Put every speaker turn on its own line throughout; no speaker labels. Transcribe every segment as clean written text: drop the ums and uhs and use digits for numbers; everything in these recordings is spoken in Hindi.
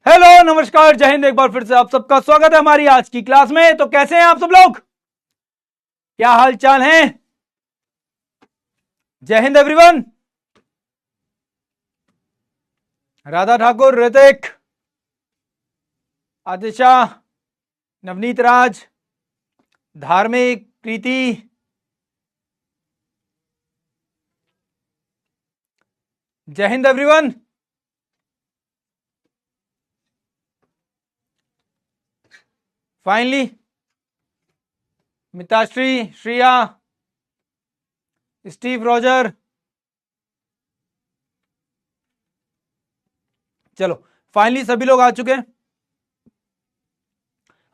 हेलो नमस्कार जय हिंद। एक बार फिर से आप सबका स्वागत है हमारी आज की क्लास में। तो कैसे हैं आप सब लोग, क्या हाल चाल है? जय हिंद एवरीवन। राधा ठाकुर, ऋतिक, आदिशा, नवनीत राज, धार्मिक, प्रीति, जय Hind everyone. Finally Mitashree, Shriya, Steve Roger, चलो फाइनली सभी लोग आ चुके हैं।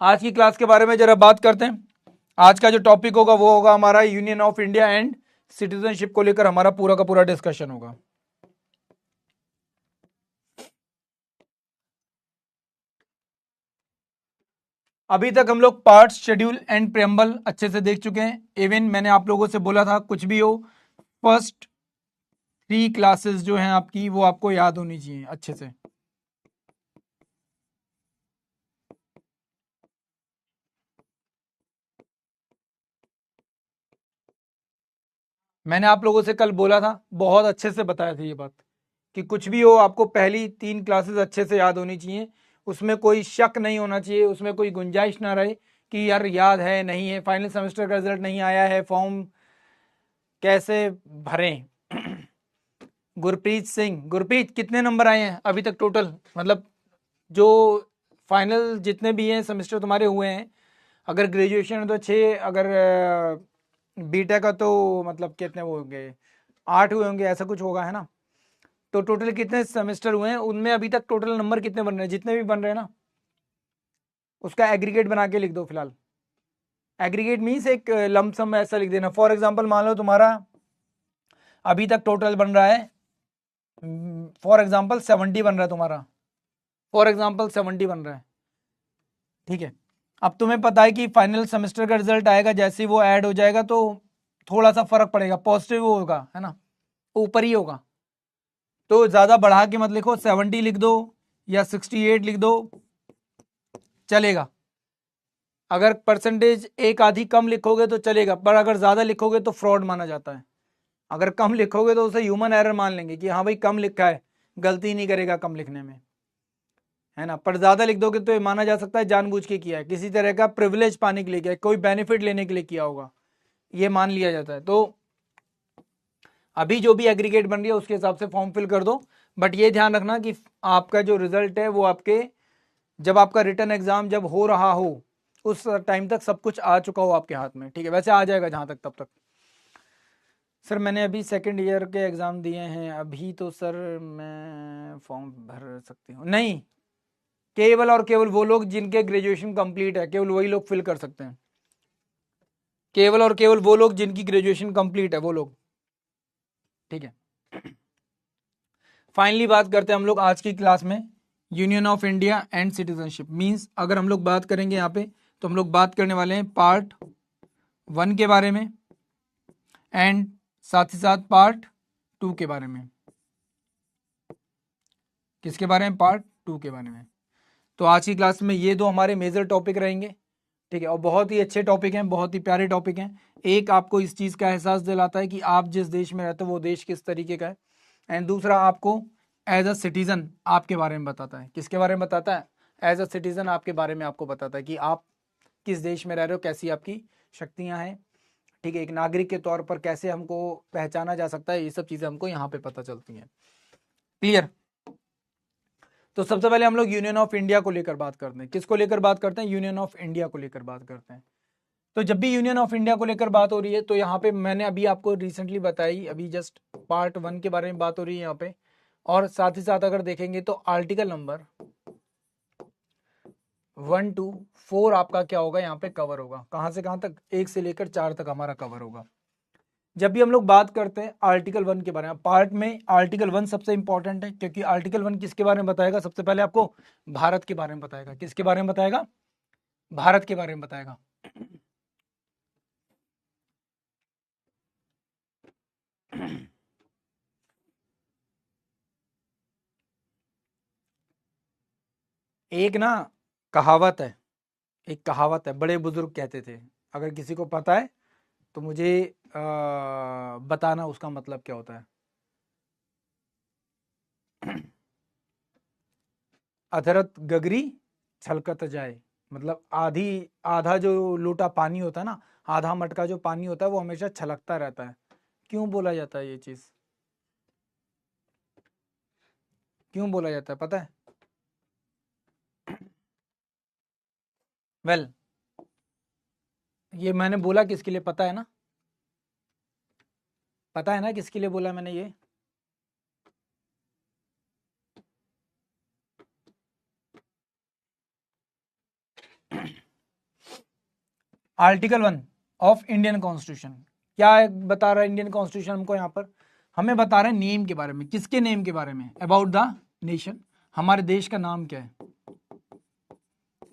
आज की क्लास के बारे में जरा बात करते हैं। आज का जो टॉपिक होगा वो होगा हमारा union of India and citizenship को लेकर हमारा पूरा का पूरा डिस्कशन होगा। अभी तक हम लोग पार्ट, शेड्यूल एंड प्रेम्बल अच्छे से देख चुके हैं। इवन मैंने आप लोगों से बोला था कुछ भी हो, फर्स्ट 3 क्लासेस जो हैं आपकी वो आपको याद होनी चाहिए अच्छे से। मैंने आप लोगों से कल बोला था, बहुत अच्छे से बताया था ये बात कि कुछ भी हो आपको पहली 3 क्लासेस अच्छे से याद होनी चाहिए। उसमें कोई शक नहीं होना चाहिए, उसमें कोई गुंजाइश ना रहे कि यार याद है नहीं है, फाइनल सेमेस्टर का रिजल्ट नहीं आया है, फॉर्म कैसे भरें। गुरप्रीत सिंह, गुरप्रीत कितने नंबर आए हैं अभी तक टोटल, मतलब जो फाइनल जितने भी हैं सेमेस्टर तुम्हारे हुए हैं, अगर ग्रेजुएशन तो 6, अगर बीटेक का तो मतलब कितने वो होंगे, 8 हुए होंगे, ऐसा कुछ होगा है ना। तो टोटल कितने सेमेस्टर हुए हैं, उनमें अभी तक टोटल नंबर कितने बन रहे हैं, जितने भी बन रहे हैं ना उसका एग्रीगेट बना के लिख दो फिलहाल। एग्रीगेट मीन्स एक लमसम ऐसा लिख देना। फॉर एग्जाम्पल मान लो तुम्हारा अभी तक टोटल बन रहा है, फॉर एग्जाम्पल 70 बन रहा है तुम्हारा, फॉर एग्जाम्पल 70 बन रहा है, ठीक है। अब तुम्हें पता है कि फाइनल सेमेस्टर का रिजल्ट आएगा, जैसे ही वो ऐड हो जाएगा तो थोड़ा सा फर्क पड़ेगा, पॉजिटिव होगा है ना, ऊपर ही होगा। तो ज्यादा बढ़ा के मत लिखो, 70 लिख दो या 68 लिख दो, चलेगा। अगर परसेंटेज एक आधी कम लिखोगे तो चलेगा, पर अगर ज्यादा लिखोगे तो फ्रॉड माना जाता है। अगर कम लिखोगे तो उसे ह्यूमन एरर मान लेंगे कि हाँ भाई कम लिखा है, गलती नहीं करेगा कम लिखने में, है ना। पर ज्यादा लिख दोगे तो ये माना जा सकता है जानबूझ के किया है, किसी तरह का प्रिविलेज पाने के लिए किया है, कोई बेनिफिट लेने के लिए किया होगा, ये मान लिया जाता है। तो अभी जो भी एग्रीगेट बन रही है उसके हिसाब से फॉर्म फिल कर दो। बट ये ध्यान रखना कि आपका जो रिजल्ट है वो आपके, जब आपका रिटर्न एग्जाम जब हो रहा हो उस टाइम तक सब कुछ आ चुका हो आपके हाथ में, ठीक है। वैसे आ जाएगा जहां तक तब तक। सर मैंने अभी सेकंड ईयर के एग्जाम दिए हैं, अभी तो सर मैं फॉर्म भर सकती हूँ नहीं। केवल और केवल वो लोग जिनके ग्रेजुएशन कंप्लीट है, केवल वही लोग फिल कर सकते हैं। केवल और केवल वो लोग जिनकी ग्रेजुएशन कंप्लीट है वो लोग, ठीक है। फाइनली बात करते हैं हम लोग आज की क्लास में union of India and citizenship means. अगर हम लोग बात करेंगे यहाँ पे तो हम लोग बात करने वाले हैं पार्ट 1 के बारे में एंड साथ ही साथ पार्ट 2 के बारे में। किसके बारे में? पार्ट 2 के बारे में। तो आज की क्लास में ये दो हमारे मेजर टॉपिक रहेंगे, ठीक है। और बहुत ही अच्छे टॉपिक हैं, बहुत ही प्यारे टॉपिक हैं। एक आपको इस चीज़ का एहसास दिलाता है कि आप जिस देश में रहते हो वो देश किस तरीके का है, एंड दूसरा आपको एज अ सिटीजन आपके बारे में बताता है। किसके बारे में बताता है? एज अ सिटीजन आपके बारे में आपको बताता है कि आप किस देश में रह रहे हो, कैसी आपकी शक्तियां हैं, ठीक है। एक नागरिक के तौर पर कैसे हमको पहचाना जा सकता है, ये सब चीज़ें हमको यहाँ पे पता चलती हैं। क्लियर? तो सबसे पहले हम लोग यूनियन ऑफ इंडिया को लेकर बात करते हैं। किसको लेकर बात करते हैं? यूनियन ऑफ इंडिया को लेकर बात करते हैं। तो जब भी यूनियन ऑफ इंडिया को लेकर बात हो रही है तो यहाँ पे मैंने अभी आपको रिसेंटली बताई, अभी जस्ट पार्ट 1 के बारे में बात हो रही है यहाँ पे। और साथ ही साथ अगर देखेंगे तो आर्टिकल नंबर 1 to 4 आपका क्या होगा यहाँ पे कवर होगा। कहाँ से कहाँ तक? 1 से लेकर 4 तक हमारा कवर होगा। जब भी हम लोग बात करते हैं आर्टिकल 1 के बारे में, पार्ट में आर्टिकल 1 सबसे इंपॉर्टेंट है, क्योंकि आर्टिकल 1 किसके बारे में बताएगा? सबसे पहले आपको भारत के बारे में बताएगा। किसके बारे में बताएगा? भारत के बारे में बताएगा। एक ना कहावत है, एक कहावत है, बड़े बुजुर्ग कहते थे, अगर किसी को पता है तो मुझे बताना उसका मतलब क्या होता है। अधरत गगरी छलकत जाए, मतलब आधी, आधा जो लोटा पानी होता है ना, आधा मटका जो पानी होता है वो हमेशा छलकता रहता है। क्यों बोला जाता है ये चीज, क्यों बोला जाता है पता है? वेल ये मैंने बोला किसके लिए पता है ना, पता है ना किसके लिए बोला मैंने ये? आर्टिकल 1 ऑफ इंडियन कॉन्स्टिट्यूशन क्या बता रहा है? इंडियन कॉन्स्टिट्यूशन हमको यहाँ पर हमें बता रहा है नेम के बारे में। किसके नेम के बारे में? अबाउट द नेशन, हमारे देश का नाम क्या है।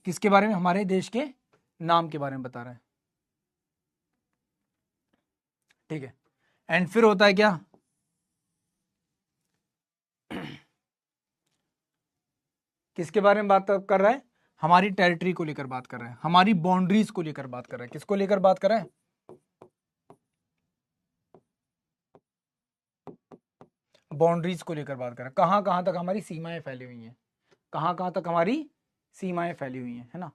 किसके बारे में? हमारे देश के नाम के बारे में बता रहा है, ठीक है। एंड फिर होता है क्या, किसके बारे में बात कर रहा है? हमारी टेरिटरी को लेकर बात कर रहा है, हमारी बाउंड्रीज को लेकर बात कर रहा है। किसको लेकर बात कर रहा है? बाउंड्रीज को लेकर बात कर रहा है, कहां कहां तक हमारी सीमाएं फैली हुई हैं, कहां कहां तक हमारी सीमाएं फैली हुई हैं, है ना,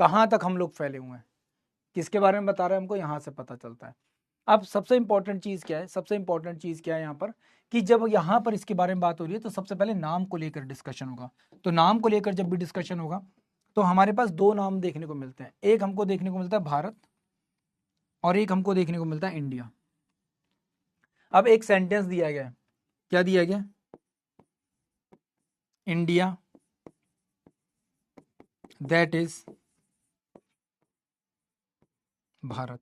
कहां तक हम लोग फैले हुए हैं, किसके बारे में बता रहे हैं हमको, यहां से पता चलता है। अब सबसे इंपॉर्टेंट चीज क्या है, सबसे इंपॉर्टेंट चीज क्या है यहाँ पर, कि जब यहाँ पर इसके बारे में बात हो रही है तो सबसे पहले नाम को लेकर डिस्कशन होगा। तो नाम को लेकर जब भी डिस्कशन होगा तो हमारे पास दो नाम देखने को मिलते हैं, एक हमको देखने को मिलता है भारत और एक हमको देखने को मिलता है इंडिया। अब एक सेंटेंस दिया गया है, क्या दिया गया? India that is Bharat.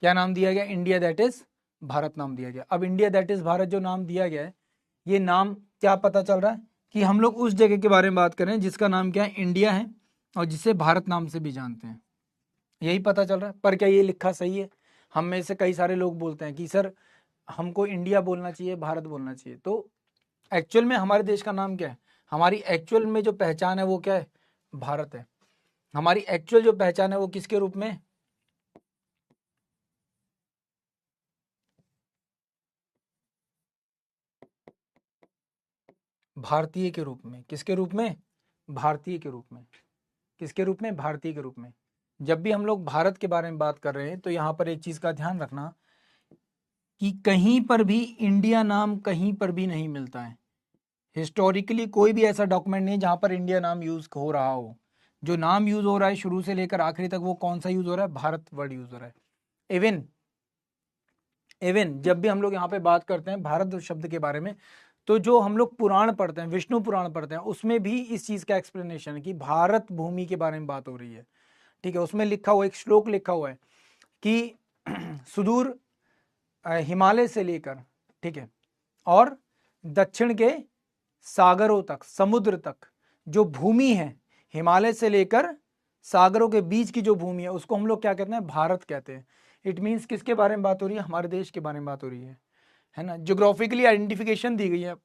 क्या नाम दिया गया? इंडिया दैट इज भारत नाम दिया गया। अब इंडिया दैट इज भारत जो नाम दिया गया है, ये नाम क्या पता चल रहा है कि हम लोग उस जगह के बारे में बात करें जिसका नाम क्या है? इंडिया है, और जिसे भारत नाम से भी जानते हैं, यही पता चल रहा है। पर क्या ये लिखा सही है? हम में से कई सारे लोग बोलते हैं कि सर हमको इंडिया बोलना चाहिए, भारत बोलना चाहिए। तो एक्चुअल में हमारे देश का नाम क्या है? हमारी एक्चुअल में जो पहचान है वो क्या है? भारत है। हमारी एक्चुअल जो पहचान है वो किसके रूप में? भारतीय के रूप में। किसके रूप में? भारतीय के रूप में। किसके रूप में? भारतीय के रूप में। जब भी हम लोग भारत के बारे में बात कर रहे हैं तो यहाँ पर एक चीज का ध्यान रखना कि कहीं पर भी इंडिया नाम कहीं पर भी नहीं मिलता है। हिस्टोरिकली कोई भी ऐसा डॉक्यूमेंट नहीं जहां पर इंडिया नाम यूज हो रहा हो। जो नाम यूज हो रहा है शुरू से लेकर आखिरी तक, वो कौन सा यूज हो रहा है? भारत वर्ड यूज हो रहा है। इवन इवन जब भी हम लोग यहाँ पे बात करते हैं भारत शब्द के बारे में, तो जो हम लोग पुराण पढ़ते हैं, विष्णु पुराण पढ़ते हैं, उसमें भी इस चीज का एक्सप्लेनेशन है कि भारत भूमि के बारे में बात हो रही है, ठीक है। उसमें लिखा हुआ एक श्लोक लिखा हुआ है कि सुदूर हिमालय से लेकर, ठीक है, और दक्षिण के सागरों तक, समुद्र तक जो भूमि है, हिमालय से लेकर सागरों के बीच की जो भूमि है, उसको हम लोग क्या कहते हैं? भारत कहते हैं। इट मीन्स किसके बारे में बात हो रही है? हमारे देश के बारे में बात हो रही है ना। ज्योग्राफिकली आइडेंटिफिकेशन दी गई है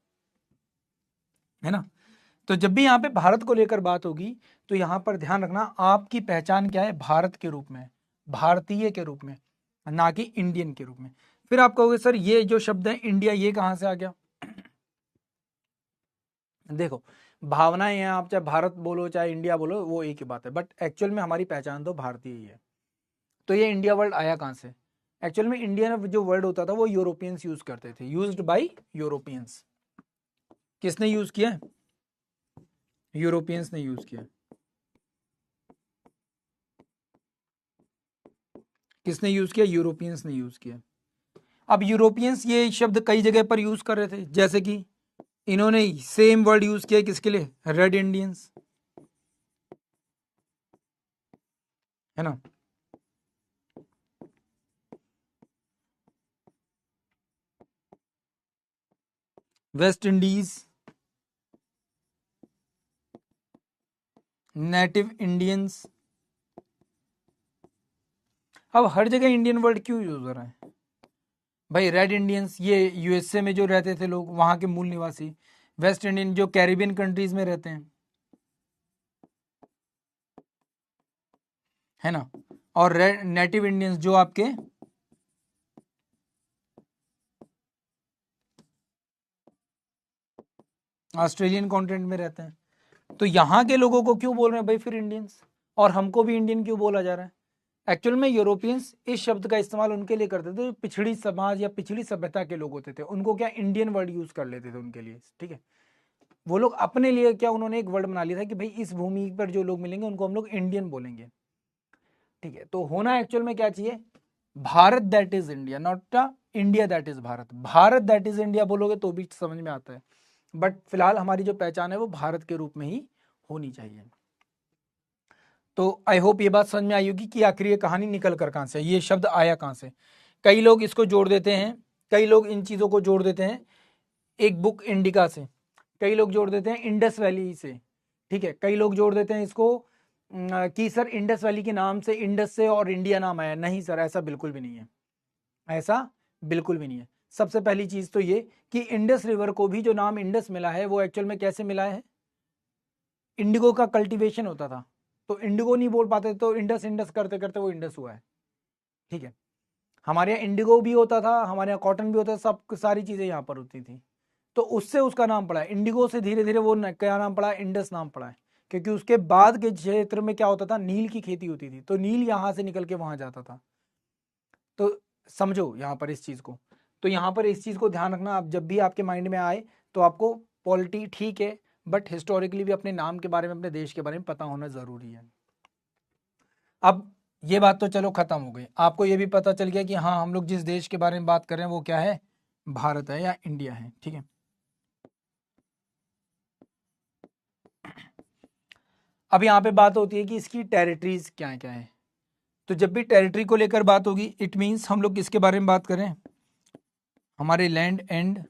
ना। तो जब भी यहाँ पे भारत को लेकर बात होगी तो यहाँ पर ध्यान रखना आपकी पहचान क्या है? भारत के रूप में, भारतीय के रूप में, ना कि इंडियन के रूप में। फिर आप कहोगे सर ये जो शब्द है इंडिया, ये कहाँ से आ गया? देखो, भावनाएं हैं, आप चाहे भारत बोलो चाहे इंडिया बोलो वो एक ही बात है, बट एक्चुअल में हमारी पहचान तो भारतीय ही है। तो ये इंडिया वर्ड आया कहाँ से? एक्चुअल में इंडिया जो वर्ड होता था वो यूरोपियंस यूज करते थे, यूज्ड बाय यूरोपियंस। किसने यूज किया? यूरोपियंस ने यूज किया। किसने यूज किया? यूरोपियंस ने यूज किया। अब यूरोपियंस ये शब्द कई जगह पर यूज कर रहे थे, जैसे कि इन्होंने सेम वर्ड यूज किया किसके लिए? रेड इंडियंस, है ना। West Indies, native Indians. अब हर जगह इंडियन वर्ड क्यों यूज हो रहा है भाई? रेड इंडियंस ये यूएसए में जो रहते थे लोग, वहां के मूल निवासी। वेस्ट इंडियन जो कैरिबियन कंट्रीज में रहते हैं, है ना, और नेटिव इंडियंस जो आपके ऑस्ट्रेलियन कॉन्टिनेंट में रहते हैं। तो यहाँ के लोगों को क्यों बोल रहे हैं भाई फिर इंडियंस, और हमको भी इंडियन क्यों बोला जा रहा है? एक्चुअल में यूरोपियंस इस शब्द का इस्तेमाल उनके लिए करते थे, पिछड़ी समाज या पिछड़ी सभ्यता के लोग होते थे, उनको क्या इंडियन वर्ड यूज कर लेते थे उनके लिए, ठीक है। वो लोग अपने लिए क्या उन्होंने एक वर्ड बना लिया था कि भाई इस भूमि पर जो लोग मिलेंगे उनको हम लोग इंडियन बोलेंगे, ठीक है। तो होना एक्चुअल में क्या चाहिए, Bharat that is India, not India that is Bharat. Bharat that is India बोलोगे तो भी समझ में आता है, बट फिलहाल हमारी जो पहचान है वो भारत के रूप में ही होनी चाहिए। तो आई होप ये बात समझ में आई होगी कि आखिर ये कहानी निकल कर कहाँ से, ये शब्द आया कहाँ से। कई लोग इसको जोड़ देते हैं, कई लोग इन चीज़ों को जोड़ देते हैं एक बुक इंडिका से, कई लोग जोड़ देते हैं इंडस वैली से, ठीक है। कई लोग जोड़ देते हैं इसको कि सर इंडस वैली के नाम से, इंडस से और इंडिया नाम आया। नहीं सर, ऐसा बिल्कुल भी नहीं है, ऐसा बिल्कुल भी नहीं है। सबसे पहली चीज़ तो ये कि इंडस रिवर को भी जो नाम इंडस मिला है वो एक्चुअल में कैसे मिला है, इंडिगो का कल्टीवेशन होता था, तो इंडिगो नहीं बोल पाते तो इंडस इंडस करते करते वो इंडस हुआ है, ठीक है। हमारे यहाँ इंडिगो भी होता था, हमारे यहाँ कॉटन भी होता था, सब सारी चीज़ें यहाँ पर होती थी, तो उससे उसका नाम पड़ा है। इंडिगो से धीरे धीरे वो क्या नाम पड़ा, इंडस नाम पड़ा है, क्योंकि उसके बाद के क्षेत्र में क्या होता था, नील की खेती होती थी, तो नील यहाँ से निकल के वहाँ जाता था। तो समझो यहाँ पर इस चीज़ को, तो यहाँ पर इस चीज़ को ध्यान रखना, आप जब भी आपके माइंड में आए तो आपको पॉलिटी ठीक है, बट हिस्टोरिकली भी अपने नाम के बारे में, अपने देश के बारे में पता होना ज़रूरी है। अब ये बात तो चलो खत्म हो गई, आपको ये भी पता चल गया कि हाँ हम लोग जिस देश के बारे में बात कर रहे हैं वो क्या है, भारत है या इंडिया है, ठीक है। अब यहाँ पे बात होती है कि इसकी टेरिटरीज क्या क्या है। तो जब भी टेरिटरी को लेकर बात होगी, इट मीन्स हम लोग किसके बारे में बात करें, हमारे लैंड एंड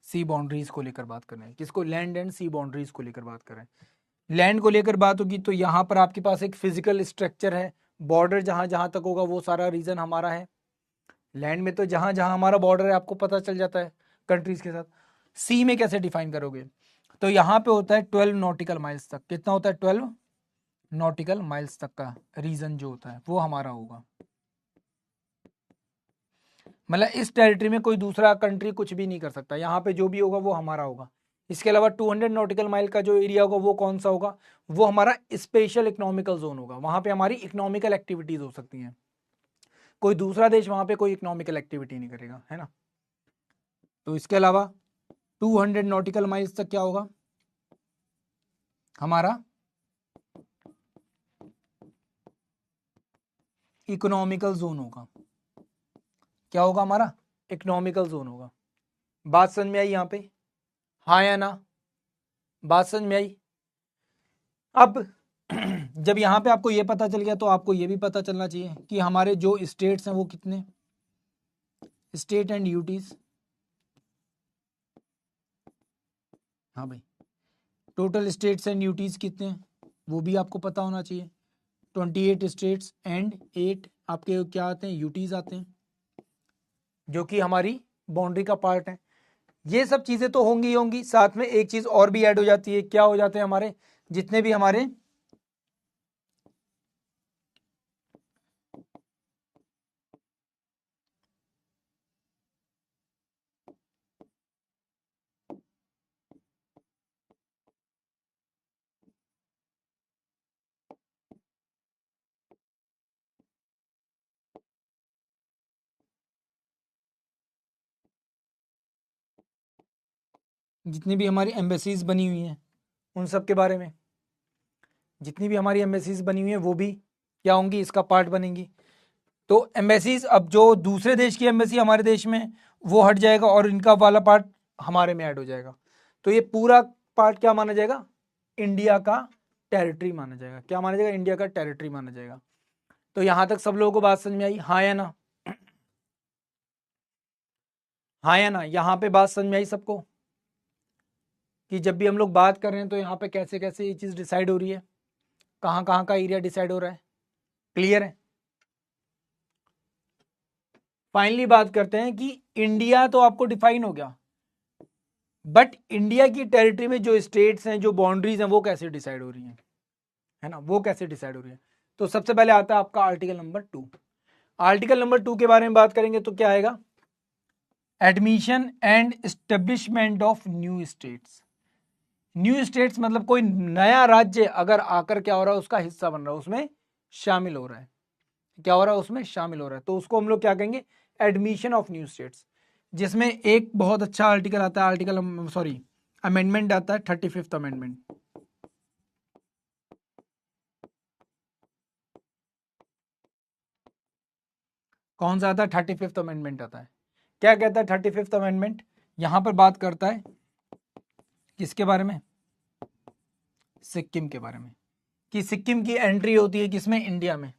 सी बाउंड्रीज को लेकर बात कर रहे हैं। किसको, लैंड एंड सी बाउंड्रीज को लेकर बात कर रहे हैं। लैंड को लेकर बात होगी तो यहाँ पर आपके पास एक फिजिकल स्ट्रक्चर है, बॉर्डर जहाँ जहाँ तक होगा वो सारा रीजन हमारा है। लैंड में तो जहाँ जहाँ हमारा बॉर्डर है आपको पता चल जाता है कंट्रीज के साथ। सी में कैसे डिफाइन करोगे, तो यहाँ पे होता है 12 नॉटिकल माइल्स तक। कितना होता है, 12 नॉटिकल माइल्स तक का रीजन जो होता है वो हमारा होगा। मतलब इस टेरिटरी में कोई दूसरा कंट्री कुछ भी नहीं कर सकता, यहाँ पे जो भी होगा वो हमारा होगा। इसके अलावा 200 नॉटिकल माइल का जो एरिया होगा वो कौन सा होगा, वो हमारा स्पेशल इकोनॉमिकल जोन होगा। वहां पे हमारी इकोनॉमिकल एक्टिविटीज हो सकती हैं, कोई दूसरा देश वहां पे कोई इकोनॉमिकल एक्टिविटी नहीं करेगा, है ना। तो इसके अलावा 200 नॉटिकल माइल्स तक क्या होगा, हमारा इकोनॉमिकल जोन होगा। क्या होगा, हमारा इकोनॉमिकल जोन होगा। बात समझ में आई यहाँ पे, हाँ या ना, बात समझ में आई। अब जब यहाँ पे आपको ये पता चल गया तो आपको ये भी पता चलना चाहिए कि हमारे जो स्टेट्स हैं वो कितने, स्टेट एंड यूटीज, हाँ भाई टोटल स्टेट्स एंड यूटीज कितने हैं वो भी आपको पता होना चाहिए। 28 स्टेट्स एंड 8 आपके क्या आते हैं, यूटीज आते हैं, जो कि हमारी बाउंड्री का पार्ट है। ये सब चीजें तो होंगी ही होंगी, साथ में एक चीज और भी ऐड हो जाती है, क्या हो जाते हैं हमारे जितने भी हमारे जितनी भी हमारी एम्बेसीज बनी हुई हैं उन सब के बारे में, जितनी भी हमारी एम्बेसीज बनी हुई हैं वो भी क्या होंगी, इसका पार्ट बनेंगी। तो एम्बेसीज, अब जो दूसरे देश की एम्बेसी हमारे देश में वो हट जाएगा और इनका वाला पार्ट हमारे में ऐड हो जाएगा। तो ये पूरा पार्ट क्या माना जाएगा, इंडिया का टेरिटरी माना जाएगा। क्या माना जाएगा, इंडिया का टेरिटरी माना जाएगा। तो यहां तक सब लोगों को बात समझ में आई, हाँ या ना, हाँ या ना, यहाँ पे बात समझ में आई सबको कि जब भी हम लोग बात कर रहे हैं तो यहाँ पे कैसे कैसे ये चीज़ डिसाइड हो रही है, कहाँ कहाँ का एरिया डिसाइड हो रहा है, क्लियर है। फाइनली बात करते हैं कि इंडिया तो आपको डिफाइन हो गया, बट इंडिया की टेरिटरी में जो स्टेट्स हैं, जो बाउंड्रीज हैं, वो कैसे डिसाइड हो रही हैं। है ना, वो कैसे डिसाइड हो रही है। तो सबसे पहले आता है आपका आर्टिकल नंबर 2। आर्टिकल नंबर 2 के बारे में बात करेंगे तो क्या आएगा, admission and establishment of new states. New states मतलब कोई नया राज्य अगर आकर क्या हो रहा है, उसका हिस्सा बन रहा है, उसमें शामिल हो रहा है, क्या हो रहा है, उसमें शामिल हो रहा है, तो उसको हम लोग क्या कहेंगे, एडमिशन ऑफ न्यू स्टेट्स। जिसमें एक बहुत अच्छा आर्टिकल आता है, आर्टिकल सॉरी अमेंडमेंट आता है 35th अमेंडमेंट। कौन सा आता है, 35th अमेंडमेंट आता है। क्या कहता है 35th अमेंडमेंट, यहां पर बात करता है किसके बारे में, सिक्किम के बारे में, कि सिक्किम की एंट्री होती है किसमें, इंडिया में,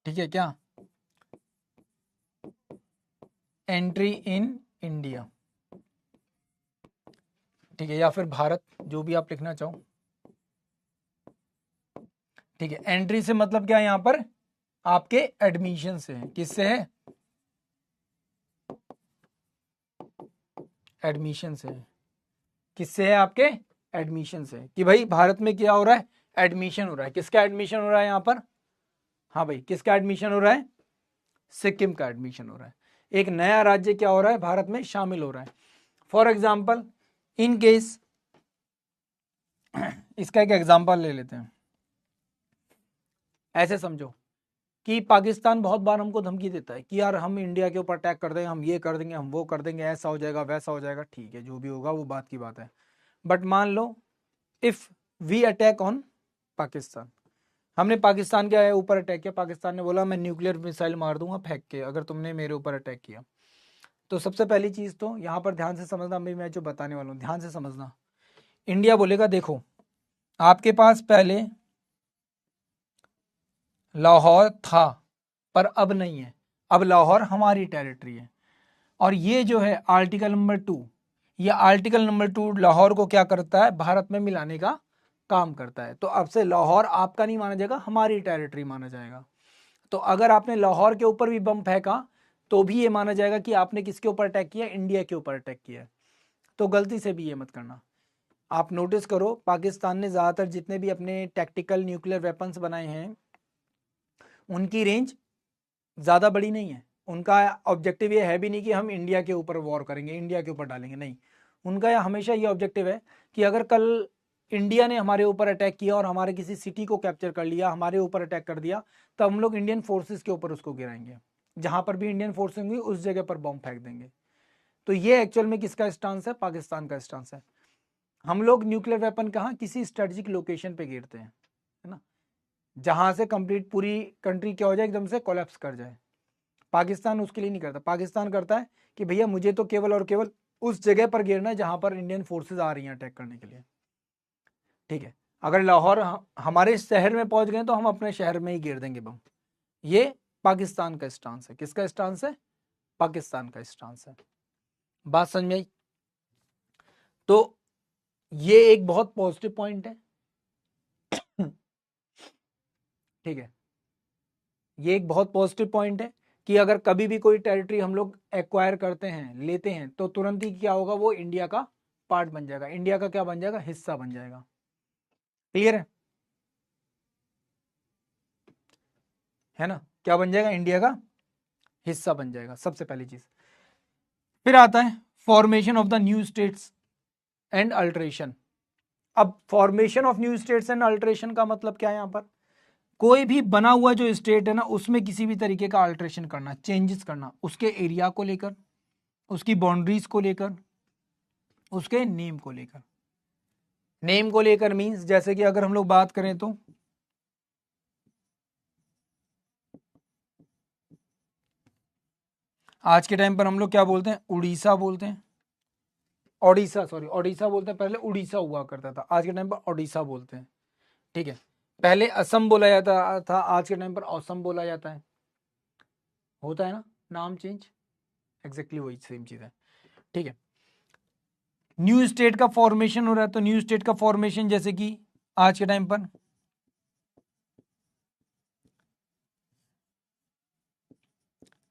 ठीक है क्या, एंट्री इन इंडिया, ठीक है, या फिर भारत, जो भी आप लिखना चाहो, ठीक है। एंट्री से मतलब क्या है, यहां पर आपके एडमिशन से है, किससे है, एडमिशन से है, किससे है, आपके एडमिशन से, कि भाई भारत में क्या हो रहा है, एडमिशन हो रहा है, किसका एडमिशन हो रहा है यहां पर, हाँ भाई किसका एडमिशन हो रहा है, सिक्किम का एडमिशन हो रहा है, एक नया राज्य क्या हो रहा है, भारत में शामिल हो रहा है। फॉर एग्जाम्पल इन केस, इसका एक एग्जाम्पल ले लेते हैं, ऐसे समझो कि पाकिस्तान बहुत बार हमको धमकी देता है कि यार हम इंडिया के ऊपर अटैक कर देंगे, हम ये कर देंगे, हम वो कर देंगे, ऐसा हो जाएगा, वैसा हो जाएगा, ठीक है जो भी होगा वो बात की बात है। बट मान लो if we attack on Pakistan, हमने पाकिस्तान के ऊपर अटैक किया, पाकिस्तान ने बोला मैं न्यूक्लियर मिसाइल मार दूंगा फेंक के अगर तुमने मेरे ऊपर अटैक किया, तो सबसे पहली चीज तो यहाँ पर ध्यान से समझना, मैं जो बताने वाला हूँ ध्यान से समझना। इंडिया बोलेगा देखो आपके पास पहले लाहौर था पर अब नहीं है, अब लाहौर हमारी टेरिटरी है, और ये जो है आर्टिकल नंबर 2, ये आर्टिकल नंबर 2 लाहौर को क्या करता है, भारत में मिलाने का काम करता है। तो अब से लाहौर आपका नहीं माना जाएगा, हमारी टेरिटरी माना जाएगा। तो अगर आपने लाहौर के ऊपर भी बम फेंका तो भी ये माना जाएगा कि आपने किसके ऊपर अटैक किया, इंडिया के ऊपर अटैक किया। तो गलती से भी ये मत करना। आप नोटिस करो पाकिस्तान ने ज़्यादातर जितने भी अपने टैक्टिकल न्यूक्लियर वेपन्स बनाए हैं उनकी रेंज ज़्यादा बड़ी नहीं है, उनका ऑब्जेक्टिव ये है भी नहीं कि हम इंडिया के ऊपर वॉर करेंगे, इंडिया के ऊपर डालेंगे, नहीं, उनका हमेशा ये ऑब्जेक्टिव है कि अगर कल इंडिया ने हमारे ऊपर अटैक किया और हमारे किसी सिटी को कैप्चर कर लिया, हमारे ऊपर अटैक कर दिया, तो हम लोग इंडियन फोर्सेस के ऊपर उसको गिराएंगे, जहां पर भी इंडियन फोर्स होंगी उस जगह पर बॉम्ब फेंक देंगे। तो ये एक्चुअल में किसका स्टांस है, पाकिस्तान का स्टांस है। हम लोग न्यूक्लियर वेपन कहाँ, किसी स्ट्रेटेजिक लोकेशन पे गिरते हैं, है ना, जहां से कंप्लीट पूरी कंट्री क्या हो जाए, एकदम से कोलैप्स कर जाए। पाकिस्तान उसके लिए नहीं करता, पाकिस्तान करता है कि भैया मुझे तो केवल और केवल उस जगह पर गिरना है जहां पर इंडियन फोर्सेस आ रही हैं अटैक करने के लिए, ठीक है। अगर लाहौर हमारे शहर में पहुंच गए तो हम अपने शहर में ही गिर देंगे बम। ये पाकिस्तान का स्टांस है, किसका स्टांस है, पाकिस्तान का स्टांस है। बात समझ में आई। तो ये एक बहुत पॉजिटिव पॉइंट है, ठीक है, ये एक बहुत पॉजिटिव पॉइंट है कि अगर कभी भी कोई टेरिटरी हम लोग एक्वायर करते हैं, लेते हैं, तो तुरंत ही क्या होगा, वो इंडिया का पार्ट बन जाएगा, इंडिया का क्या बन जाएगा, हिस्सा बन जाएगा। क्लियर है ना, क्या बन जाएगा, इंडिया का हिस्सा बन जाएगा, सबसे पहली चीज। फिर आता है formation of the new states and alteration. अब formation of new states and alteration का मतलब क्या है, यहां पर कोई भी बना हुआ जो स्टेट है ना उसमें किसी भी तरीके का अल्टरेशन करना, चेंजेस करना, उसके एरिया को लेकर, उसकी बाउंड्रीज को लेकर, उसके नेम को लेकर। नेम को लेकर मींस जैसे कि अगर हम लोग बात करें तो आज के टाइम पर हम लोग क्या बोलते हैं, उड़ीसा बोलते हैं, ओडिशा, सॉरी ओडिशा बोलते हैं, पहले उड़ीसा हुआ करता था, आज के टाइम पर ओडिशा बोलते हैं, ठीक है। पहले असम बोला जाता था, आज के टाइम पर असम बोला जाता है, होता है ना नाम चेंज, एग्जैक्टली वही सेम चीज है, ठीक है। न्यू स्टेट का फॉर्मेशन हो रहा है, तो न्यू स्टेट का फॉर्मेशन जैसे कि आज के टाइम पर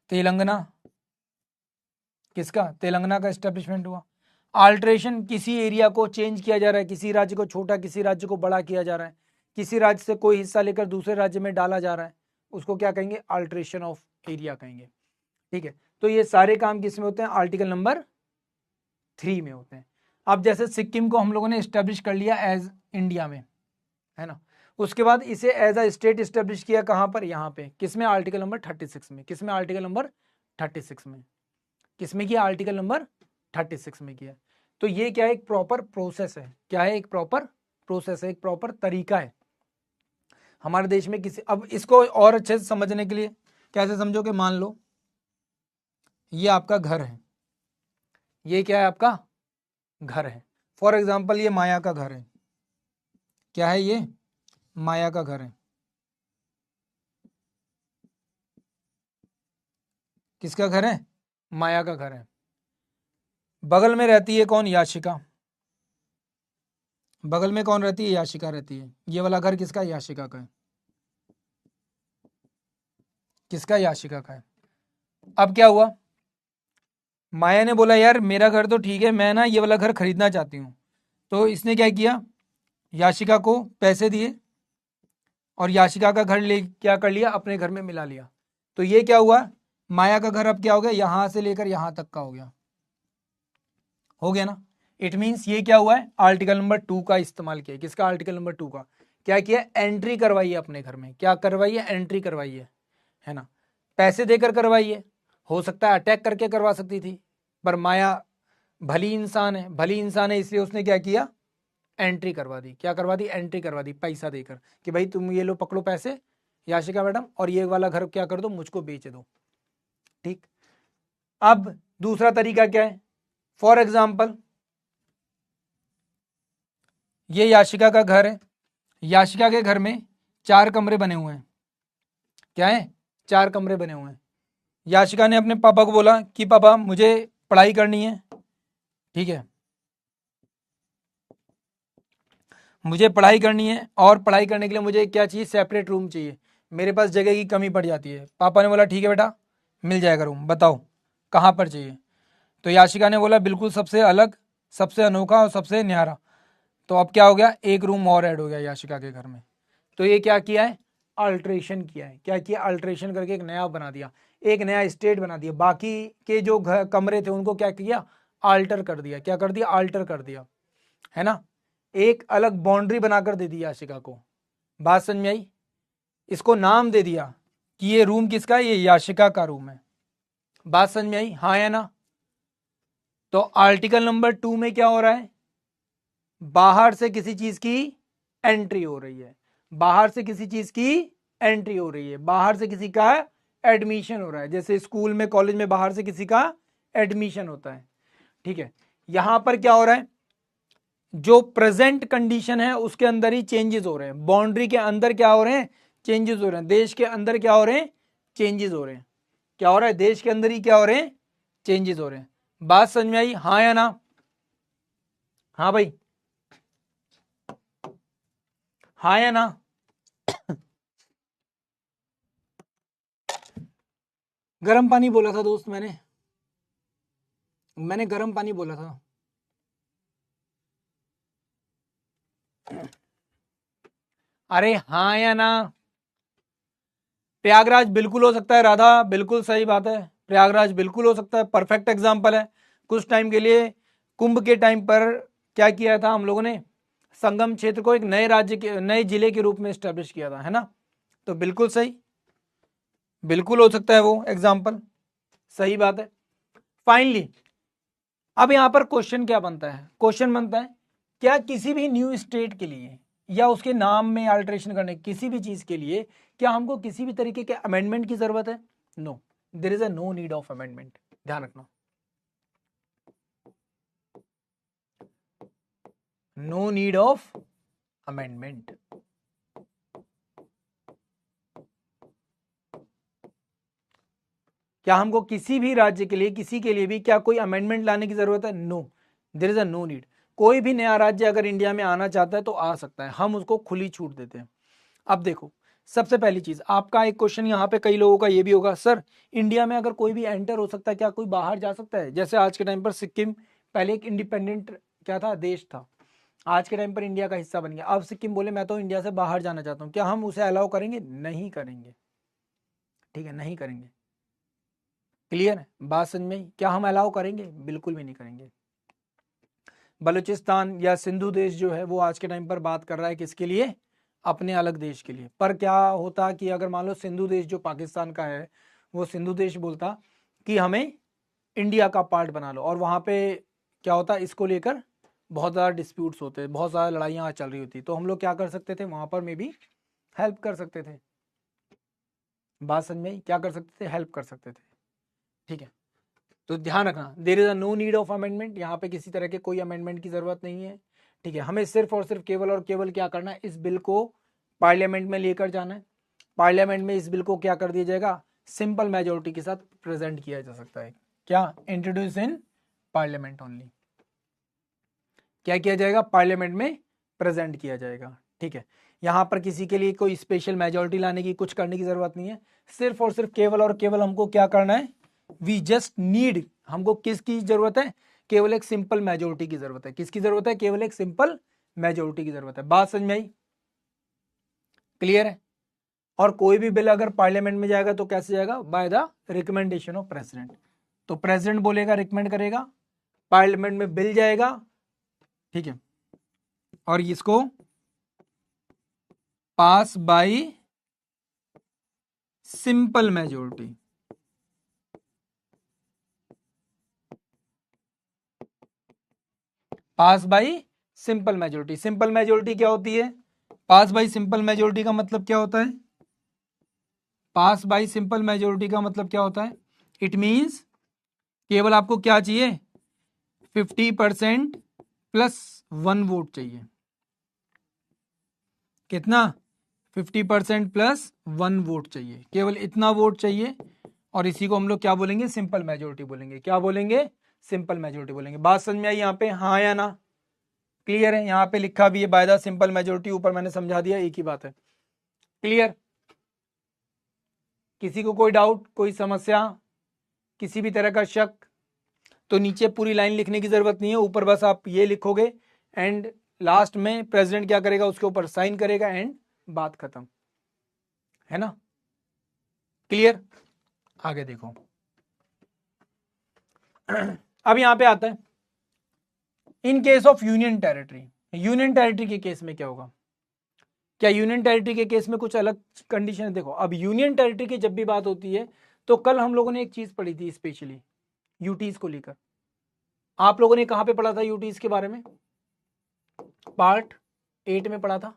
तेलंगाना, किसका, तेलंगाना का एस्टेब्लिशमेंट हुआ। अल्ट्रेशन, किसी एरिया को चेंज किया जा रहा है, किसी राज्य को छोटा किसी राज्य को बड़ा किया जा रहा है, किसी राज्य से कोई हिस्सा लेकर दूसरे राज्य में डाला जा रहा है, उसको क्या कहेंगे, अल्ट्रेशन ऑफ एरिया कहेंगे। ठीक है, तो ये सारे काम किस में होते हैं, आर्टिकल नंबर 3 में होते हैं। अब जैसे सिक्किम को हम लोगों ने स्टैब्लिश कर लिया एज इंडिया में, है ना, उसके बाद इसे एज अ स्टेट स्टैब्लिश किया कहाँ पर, यहाँ पे, किसमें, आर्टिकल नंबर 36 में। किसमें, आर्टिकल नंबर 36 में। किसमें किया, आर्टिकल नंबर 36 में किया। तो ये क्या है, एक प्रॉपर प्रोसेस है। क्या है, एक प्रॉपर प्रोसेस है, एक प्रॉपर तरीका है हमारे देश में किसी। अब इसको और अच्छे से समझने के लिए कैसे समझो कि मान लो ये आपका घर है, ये क्या है, आपका घर है। फॉर एग्जाम्पल ये माया का घर है। क्या है, ये माया का घर है। किसका घर है, माया का घर है। बगल में रहती है कौन, याशिका। बगल में कौन रहती है, याशिका रहती है। ये वाला घर किसका, याशिका का है। किसका, याशिका का है। अब क्या हुआ, माया ने बोला यार मेरा घर तो ठीक है, मैं ना ये वाला घर खरीदना चाहती हूँ। तो इसने क्या किया, याशिका को पैसे दिए और याशिका का घर ले क्या कर लिया, अपने घर में मिला लिया। तो ये क्या हुआ, माया का घर अब क्या हो गया, यहां से लेकर यहां तक का हो गया ना। इट मीन्स ये क्या हुआ है, आर्टिकल नंबर 2 का इस्तेमाल किया। किसका, आर्टिकल नंबर 2 का। क्या किया, एंट्री करवाई है अपने घर में। क्या करवाई है, एंट्री करवाई है ना। पैसे देकर करवाई है, हो सकता है अटैक करके करवा सकती थी, पर माया भली इंसान है, भली इंसान है, इसलिए उसने क्या किया, एंट्री करवा दी। क्या करवा दी, एंट्री करवा दी, पैसा देकर कि भाई तुम ये लो, पकड़ो पैसे याशिका मैडम, और ये वाला घर क्या कर दो, मुझको बेच दो। ठीक, अब दूसरा तरीका क्या है, फॉर एग्जाम्पल ये याशिका का घर है। याशिका के घर में 4 कमरे बने हुए हैं। क्या है, 4 कमरे बने हुए हैं। याशिका ने अपने पापा को बोला कि पापा मुझे पढ़ाई करनी है, ठीक है, मुझे पढ़ाई करनी है, और पढ़ाई करने के लिए मुझे क्या चाहिए, सेपरेट रूम चाहिए, मेरे पास जगह की कमी पड़ जाती है। पापा ने बोला ठीक है बेटा, मिल जाएगा रूम, बताओ कहाँ पर चाहिए। तो याशिका ने बोला बिल्कुल सबसे अलग, सबसे अनोखा और सबसे न्यारा। तो अब क्या हो गया, एक रूम और ऐड हो गया याशिका के घर में। तो ये क्या किया है, अल्ट्रेशन किया है। क्या किया, अल्ट्रेशन करके एक नया बना दिया, एक नया स्टेट बना दिया। बाकी के जो कमरे थे उनको क्या किया, आल्टर कर दिया। क्या कर दिया, आल्टर कर दिया, है ना। एक अलग बाउंड्री बनाकर दे दी याशिका को। बात समझ में आई। इसको नाम दे दिया कि ये रूम किसका है, ये याशिका का रूम है। बात समझ में आई, हाँ या ना। तो आर्टिकल नंबर 2 में क्या हो रहा है, बाहर से किसी चीज की एंट्री हो रही है, बाहर से किसी चीज की एंट्री हो रही है, बाहर से किसी का एडमिशन हो रहा है। जैसे स्कूल में, कॉलेज में बाहर से किसी का एडमिशन होता है, ठीक है। यहां पर क्या हो रहा है, जो प्रेजेंट कंडीशन है उसके अंदर ही चेंजेस हो रहे हैं। बाउंड्री के अंदर क्या हो रहे हैं, चेंजेस हो रहे हैं। देश के अंदर क्या हो रहे हैं, चेंजेस हो रहे हैं। क्या हो रहा है, देश के अंदर ही क्या हो रहे हैं, चेंजेस हो रहे हैं। बात समझ में आई, हाँ या ना। हाँ भाई, हाँ या ना। गर्म पानी बोला था दोस्त, मैंने गर्म पानी बोला था। अरे हाँ या ना। प्रयागराज बिल्कुल हो सकता है, राधा बिल्कुल सही बात है, प्रयागराज बिल्कुल हो सकता है, परफेक्ट एग्जाम्पल है। कुछ टाइम के लिए कुंभ के टाइम पर क्या किया था हम लोगों ने, संगम क्षेत्र को एक नए राज्य के, नए जिले के रूप में स्टैब्लिश किया था, है ना। तो बिल्कुल सही, बिल्कुल हो सकता है वो एग्जाम्पल, सही बात है। फाइनली अब यहां पर क्वेश्चन क्या बनता है, क्वेश्चन बनता है क्या किसी भी न्यू स्टेट के लिए या उसके नाम में अल्टरेशन करने, किसी भी चीज के लिए क्या हमको किसी भी तरीके के अमेंडमेंट की जरूरत है, no, there is a no need of amendment. ध्यान रखना, नो नीड ऑफ अमेंडमेंट। क्या हमको किसी भी राज्य के लिए, किसी के लिए भी क्या कोई अमेंडमेंट लाने की जरूरत है, no, there is a no need. कोई भी नया राज्य अगर इंडिया में आना चाहता है तो आ सकता है, हम उसको खुली छूट देते हैं। अब देखो, सबसे पहली चीज, आपका एक क्वेश्चन यहाँ पे कई लोगों का ये भी होगा, सर इंडिया में अगर कोई भी एंटर हो सकता है, क्या कोई बाहर जा सकता है। जैसे आज के टाइम पर सिक्किम पहले एक इंडिपेंडेंट क्या था, देश था, आज के टाइम पर इंडिया का हिस्सा बन गया। अब सिक्किम बोले मैं तो इंडिया से बाहर जाना चाहता हूँ, क्या हम उसे अलाउ करेंगे? नहीं करेंगे, ठीक है, नहीं करेंगे। क्लियर है बात समझ में? क्या हम अलाउ करेंगे? बिल्कुल भी नहीं करेंगे। बलूचिस्तान या सिंधु देश जो है वो आज के टाइम पर बात कर रहा है किसके लिए? अपने अलग देश के लिए। पर क्या होता कि अगर मान लो सिंधु देश जो पाकिस्तान का है, वो सिंधु देश बोलता कि हमें इंडिया का पार्ट बना लो, और वहां पे क्या होता, इसको लेकर बहुत ज़्यादा डिस्प्यूट्स होते, बहुत ज़्यादा लड़ाइयाँ चल रही होती, तो हम लोग क्या कर सकते थे वहां पर? में भी हेल्प कर सकते थे। बात समझ में? क्या कर सकते थे? हेल्प कर सकते थे। ठीक है, तो ध्यान रखना, there is a no need of amendment, यहाँ पे किसी तरह के कोई अमेंडमेंट की जरूरत नहीं है। ठीक है, हमें सिर्फ और सिर्फ केवल और केवल क्या करना है? इस बिल को पार्लियामेंट में लेकर जाना है। पार्लियामेंट में इस बिल को क्या कर दिया जाएगा? सिंपल मेजोरिटी के साथ प्रेजेंट किया जा सकता है। क्या? Introduce in parliament only. क्या किया जाएगा? पार्लियामेंट में प्रेजेंट किया जाएगा। ठीक है, यहाँ पर किसी के लिए कोई स्पेशल मेजोरिटी लाने की, कुछ करने की जरूरत नहीं है। सिर्फ और सिर्फ केवल और केवल हमको क्या करना है? वी जस्ट नीड, हमको किसकी जरूरत है? केवल एक सिंपल मेजोरिटी की जरूरत है। किसकी जरूरत है? केवल एक सिंपल मेजोरिटी की जरूरत है। बात समझ में आई? क्लियर है? और कोई भी बिल अगर पार्लियामेंट में जाएगा तो कैसे जाएगा? By the recommendation of president. तो प्रेसिडेंट बोलेगा, रिकमेंड करेगा, पार्लियामेंट में बिल जाएगा, ठीक है, और इसको pass by simple majority. Pass by simple majority. Simple majority क्या होती है? पास बाय सिंपल मेजोरिटी का मतलब क्या होता है? पास बाय सिंपल मेजोरिटी का मतलब क्या होता है? इट मींस केवल आपको क्या चाहिए? 50% प्लस 1 वोट चाहिए। कितना? 50% प्लस 1 वोट चाहिए, केवल इतना वोट चाहिए, और इसी को हम लोग क्या बोलेंगे? सिंपल मेजोरिटी बोलेंगे। क्या बोलेंगे? सिंपल मेजोरिटी बोलेंगे। बात समझ में आई यहाँ पे? हाँ या ना? क्लियर है? यहाँ पे लिखा भी है बाय द सिंपल मेजोरिटी, ऊपर मैंने समझा दिया, एक ही बात है। क्लियर? किसी को कोई डाउट, कोई समस्या, किसी भी तरह का शक? तो नीचे पूरी लाइन लिखने की जरूरत नहीं है, ऊपर बस आप ये लिखोगे, एंड लास्ट में प्रेसिडेंट क्या करेगा? उसके ऊपर साइन करेगा, एंड बात खत्म, है ना? क्लियर? आगे देखो। अब यहां पे आता है in case of union territory. Union territory के केस में क्या होगा? क्या यूनियन टेरिटरी के केस में कुछ अलग कंडीशन है? देखो, अब यूनियन टेरिटरी की जब भी बात होती है, तो कल हम लोगों ने एक चीज पढ़ी थी स्पेशली यूटीज को लेकर। आप लोगों ने कहां पे पढ़ा था यूटीज के बारे में? पार्ट 8 में पढ़ा था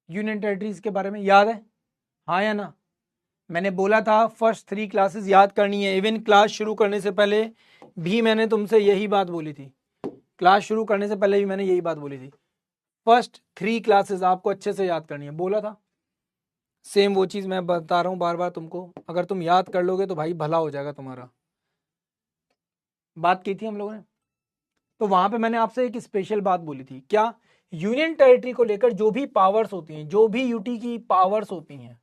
यूनियन टेरिटरीज के बारे में, याद है? हाँ या ना? मैंने बोला था फर्स्ट 3 क्लासेस याद करनी है। इवन क्लास शुरू करने से पहले भी मैंने तुमसे यही बात बोली थी। क्लास शुरू करने से पहले भी मैंने यही बात बोली थी, फर्स्ट 3 क्लासेस आपको अच्छे से याद करनी है, बोला था। सेम वो चीज मैं बता रहा हूं बार बार तुमको, अगर तुम याद कर लोगे तो भाई भला हो जाएगा तुम्हारा। बात की थी हम लोगों ने, तो वहां पे मैंने आपसे एक स्पेशल बात बोली थी। क्या? यूनियन टेरिटरी को लेकर जो भी पावर्स होती हैं, जो भी यूटी की पावर्स होती हैं,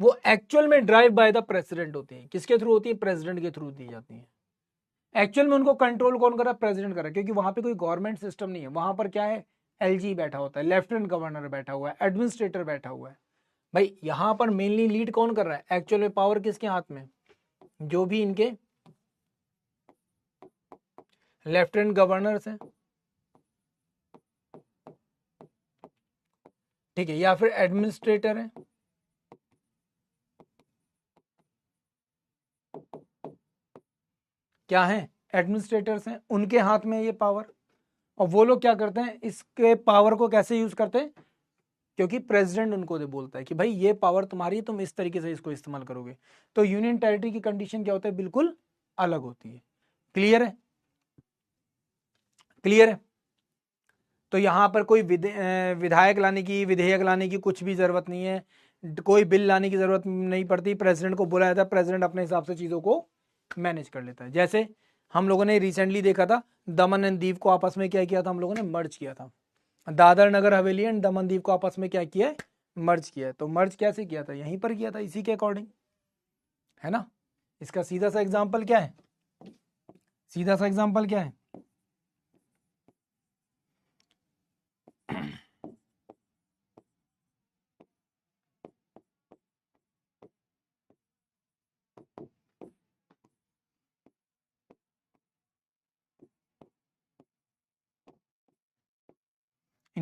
वो एक्चुअल में ड्राइव बाय द प्रेसिडेंट होती है। किसके थ्रू होती है? प्रेसिडेंट के थ्रू दी जाती है। एक्चुअल में उनको कंट्रोल कौन कर रहा है? प्रेसिडेंट कर रहा है, क्योंकि वहां पे कोई गवर्नमेंट सिस्टम नहीं है। वहां पर क्या है? एलजी बैठा होता है, लेफ्टिनेंट गवर्नर बैठा हुआ है, एडमिनिस्ट्रेटर बैठा हुआ है। भाई यहां पर मेनली लीड कौन कर रहा है? एक्चुअल में पावर किसके हाथ में? जो भी इनके लेफ्टिनेंट गवर्नर्स हैं, ठीक है, या फिर एडमिनिस्ट्रेटर है, क्या है? एडमिनिस्ट्रेटर्स हैं, उनके हाथ में ये पावर। और वो लोग क्या करते हैं? इसके पावर को कैसे यूज करते हैं? क्योंकि प्रेसिडेंट उनको दे बोलता है कि भाई ये पावर तुम्हारी है, तुम इस तरीके से इसको इस्तेमाल करोगे। तो यूनियन टेरिटरी की कंडीशन क्या होता है? बिल्कुल अलग होती है। क्लियर है? क्लियर है? तो यहां पर कोई विधायक लाने की, विधेयक लाने की कुछ भी जरूरत नहीं है, कोई बिल लाने की जरूरत नहीं पड़ती। प्रेसिडेंट को बोला जाता है, प्रेसिडेंट अपने हिसाब से चीजों को मैनेज कर लेता है। जैसे हम लोगों ने रिसेंटली देखा था, दमन एंड दीव को आपस में क्या किया था? हम लोगों ने मर्ज किया था। दादर नगर हवेली एंड दमन दीव को आपस में क्या किया है? मर्ज किया है। तो मर्ज कैसे किया था? यहीं पर किया था, इसी के अकॉर्डिंग, है ना? इसका सीधा सा एग्जाम्पल क्या है? सीधा सा एग्जाम्पल क्या है?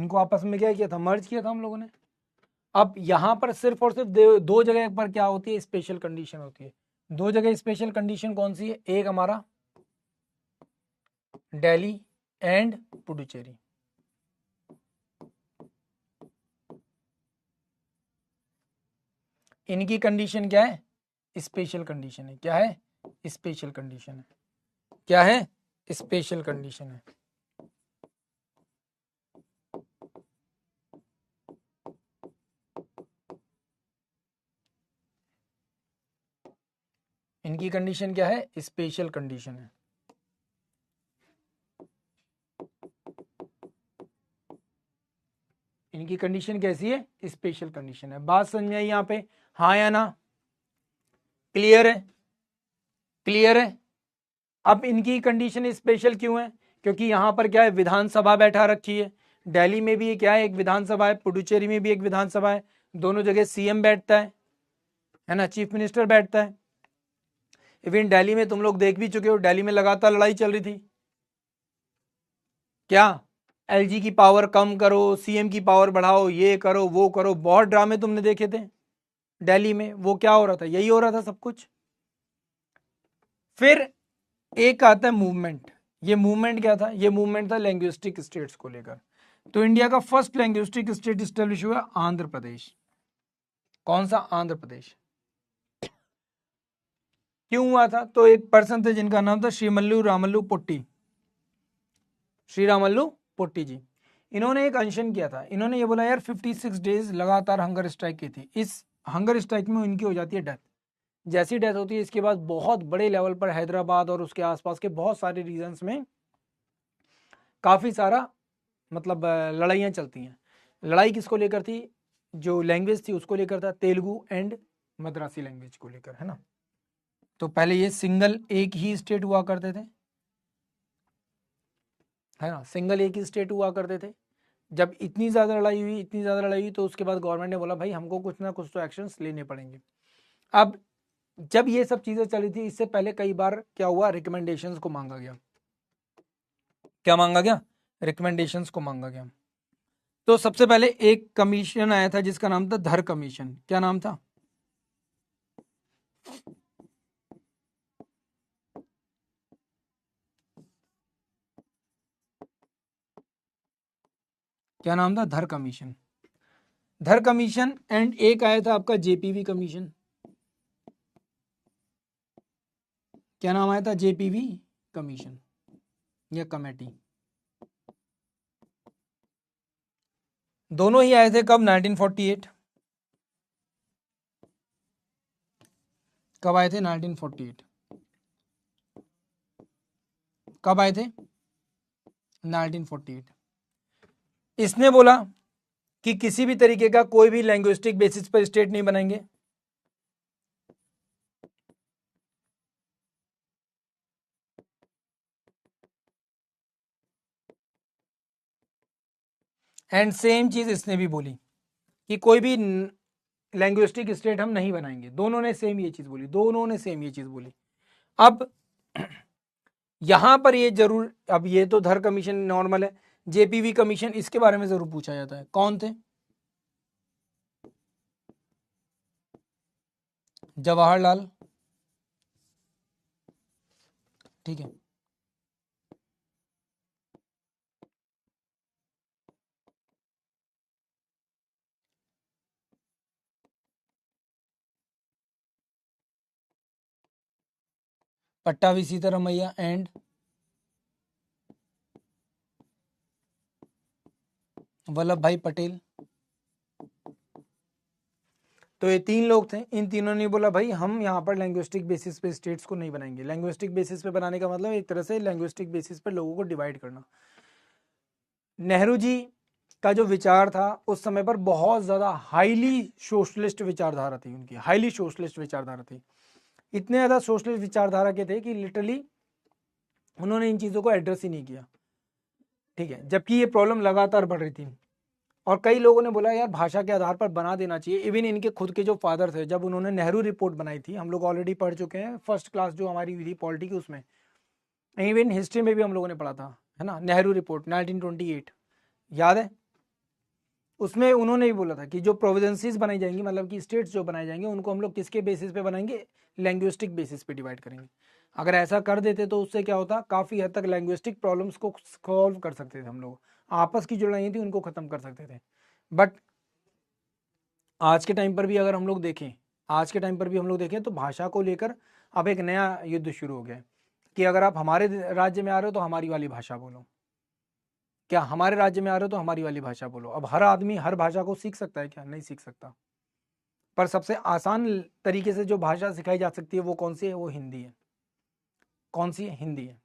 इनको आपस में क्या किया था, मर्ज किया था हम लोगों ने। अब यहाँ पर सिर्फ और सिर्फ दो जगह पर क्या होती है, स्पेशल कंडीशन होती है। दो जगह स्पेशल कंडीशन कौन सी है, एक हमारा दिल्ली एंड पुडुचेरी। इनकी कंडीशन क्या है, स्पेशल कंडीशन है। क्या है, स्पेशल कंडीशन है। क्या है, स्पेशल कंडीशन है। इनकी कंडीशन क्या है, स्पेशल कंडीशन है। इनकी कंडीशन कैसी है, स्पेशल कंडीशन है। बात समझ में आई यहाँ पे, हाँ या ना, क्लियर है, क्लियर है। अब इनकी कंडीशन स्पेशल क्यों है, क्योंकि यहाँ पर क्या है, विधानसभा बैठा रखी है। दिल्ली में भी क्या है, एक विधानसभा है, पुडुचेरी में भी एक विधानसभा है। दोनों जगह सीएम बैठता है ना, चीफ मिनिस्टर बैठता है। इवन दिल्ली में तुम लोग देख भी चुके हो, दिल्ली में लगातार लड़ाई चल रही थी। क्या, एलजी की पावर कम करो, सीएम की पावर बढ़ाओ, ये करो वो करो, बहुत ड्रामे तुमने देखे थे दिल्ली में। वो क्या हो रहा था, यही हो रहा था सब कुछ। फिर एक आता है मूवमेंट। ये मूवमेंट क्या था, ये मूवमेंट था लैंग्विस्टिक स्टेट्स को लेकर। तो इंडिया का फर्स्ट लैंग्विस्टिक स्टेट स्टेब्लिश हुआ आंध्र प्रदेश। कौन सा, आंध्र प्रदेश। क्यों हुआ था, तो एक पर्सन थे जिनका नाम था श्रीमल्लू रामल्लू पोट्टी, श्री रामल्लू पोट्टी जी। इन्होंने एक अनशन किया था। इन्होंने ये बोला यार 56 डेज लगातार हंगर स्ट्राइक की थी। इस हंगर स्ट्राइक में इनकी हो जाती है डेथ। जैसी डेथ होती है, इसके बाद बहुत बड़े लेवल पर हैदराबाद और उसके आसपास के बहुत सारे रीजन्स में काफ़ी सारा मतलब लड़ाइयाँ चलती हैं। लड़ाई किसको लेकर थी, जो लैंग्वेज थी उसको लेकर था, तेलुगु एंड मद्रासी लैंग्वेज को लेकर, है ना। तो पहले ये सिंगल एक ही स्टेट हुआ करते थे, है ना, सिंगल एक ही स्टेट हुआ करते थे। जब इतनी ज़्यादा लड़ाई हुई, इतनी ज़्यादा लड़ाई हुई, तो उसके बाद गवर्नमेंट ने बोला भाई हमको कुछ ना कुछ तो एक्शंस लेने पड़ेंगे। अब जब ये सब चीज़ें चली थी, इससे पहले कई बार क्या हुआ, रिकमेंडेशंस को मांगा गया। क्या मांगा गया, रिकमेंडेशंस को मांगा गया। तो सबसे पहले एक कमीशन आया था जिसका नाम था धर कमीशन। क्या नाम था, क्या नाम था, धर कमीशन। धर कमीशन एंड एक आया था आपका जेपीवी कमीशन। क्या नाम आया था, जेपीवी कमीशन या कमेटी। दोनों ही आए थे कब, 1948। कब आए थे, 1948। कब आए थे, 1948। इसने बोला कि किसी भी तरीके का कोई भी लैंग्विस्टिक बेसिस पर स्टेट नहीं बनाएंगे। एंड सेम चीज इसने भी बोली कि कोई भी लैंग्विस्टिक स्टेट हम नहीं बनाएंगे। दोनों ने सेम ये चीज बोली, दोनों ने सेम ये चीज बोली। अब यहां पर ये जरूर, अब ये तो धर कमीशन नॉर्मल है, जेपीवी कमीशन इसके बारे में जरूर पूछा जाता है। कौन थे, जवाहरलाल, ठीक है। पट्टाभी सीतारामैया एंड वल्लभ भाई पटेल। तो ये तीन लोग थे। इन तीनों ने बोला भाई हम यहाँ पर लैंग्विस्टिक बेसिस पे स्टेट्स को नहीं बनाएंगे। लैंग्विस्टिक बेसिस पे बनाने का मतलब एक तरह से लैंग्विस्टिक बेसिस पे लोगों को डिवाइड करना। नेहरू जी का जो विचार था उस समय पर बहुत ज़्यादा हाईली सोशलिस्ट विचारधारा थी उनकी, हाईली सोशलिस्ट विचारधारा थी। इतने ज़्यादा सोशलिस्ट विचारधारा के थे कि लिटरली उन्होंने इन चीज़ों को एड्रेस ही नहीं किया, ठीक है। जबकि ये प्रॉब्लम लगातार बढ़ रही थी और कई लोगों ने बोला यार भाषा के आधार पर बना देना चाहिए। इवन इनके खुद के जो फादर थे, जब उन्होंने नेहरू रिपोर्ट बनाई थी, हम लोग ऑलरेडी पढ़ चुके हैं फर्स्ट क्लास जो हमारी हुई थी पॉलिटी की, उसमें इवन हिस्ट्री में भी हम लोगों ने पढ़ा था, है ना, नेहरू रिपोर्ट 1928, याद है। उसमें उन्होंने भी बोला था कि जो प्रोविडेंसीज बनाई जाएंगी, मतलब कि स्टेट्स जो बनाए जाएंगे, उनको हम लोग किसके बेसिस पे बनाएंगे, लैंग्विस्टिक बेसिस पे डिवाइड करेंगे। अगर ऐसा कर देते तो उससे क्या होता, काफ़ी हद तक लैंग्विस्टिक प्रॉब्लम्स को सॉल्व कर सकते थे हम लोग, आपस की जो लड़ाई थी उनको ख़त्म कर सकते थे। बट आज के टाइम पर भी अगर हम लोग देखें, आज के टाइम पर भी हम लोग देखें तो भाषा को लेकर अब एक नया युद्ध शुरू हो गया है कि अगर आप हमारे राज्य में आ रहे हो तो हमारी वाली भाषा बोलो, क्या हमारे राज्य में आ रहे हो तो हमारी वाली भाषा बोलो। अब हर आदमी हर भाषा को सीख सकता है क्या, नहीं सीख सकता। पर सबसे आसान तरीके से जो भाषा सिखाई जा सकती है वो कौन सी है, वो हिंदी है। कौन सी है, हिंदी है।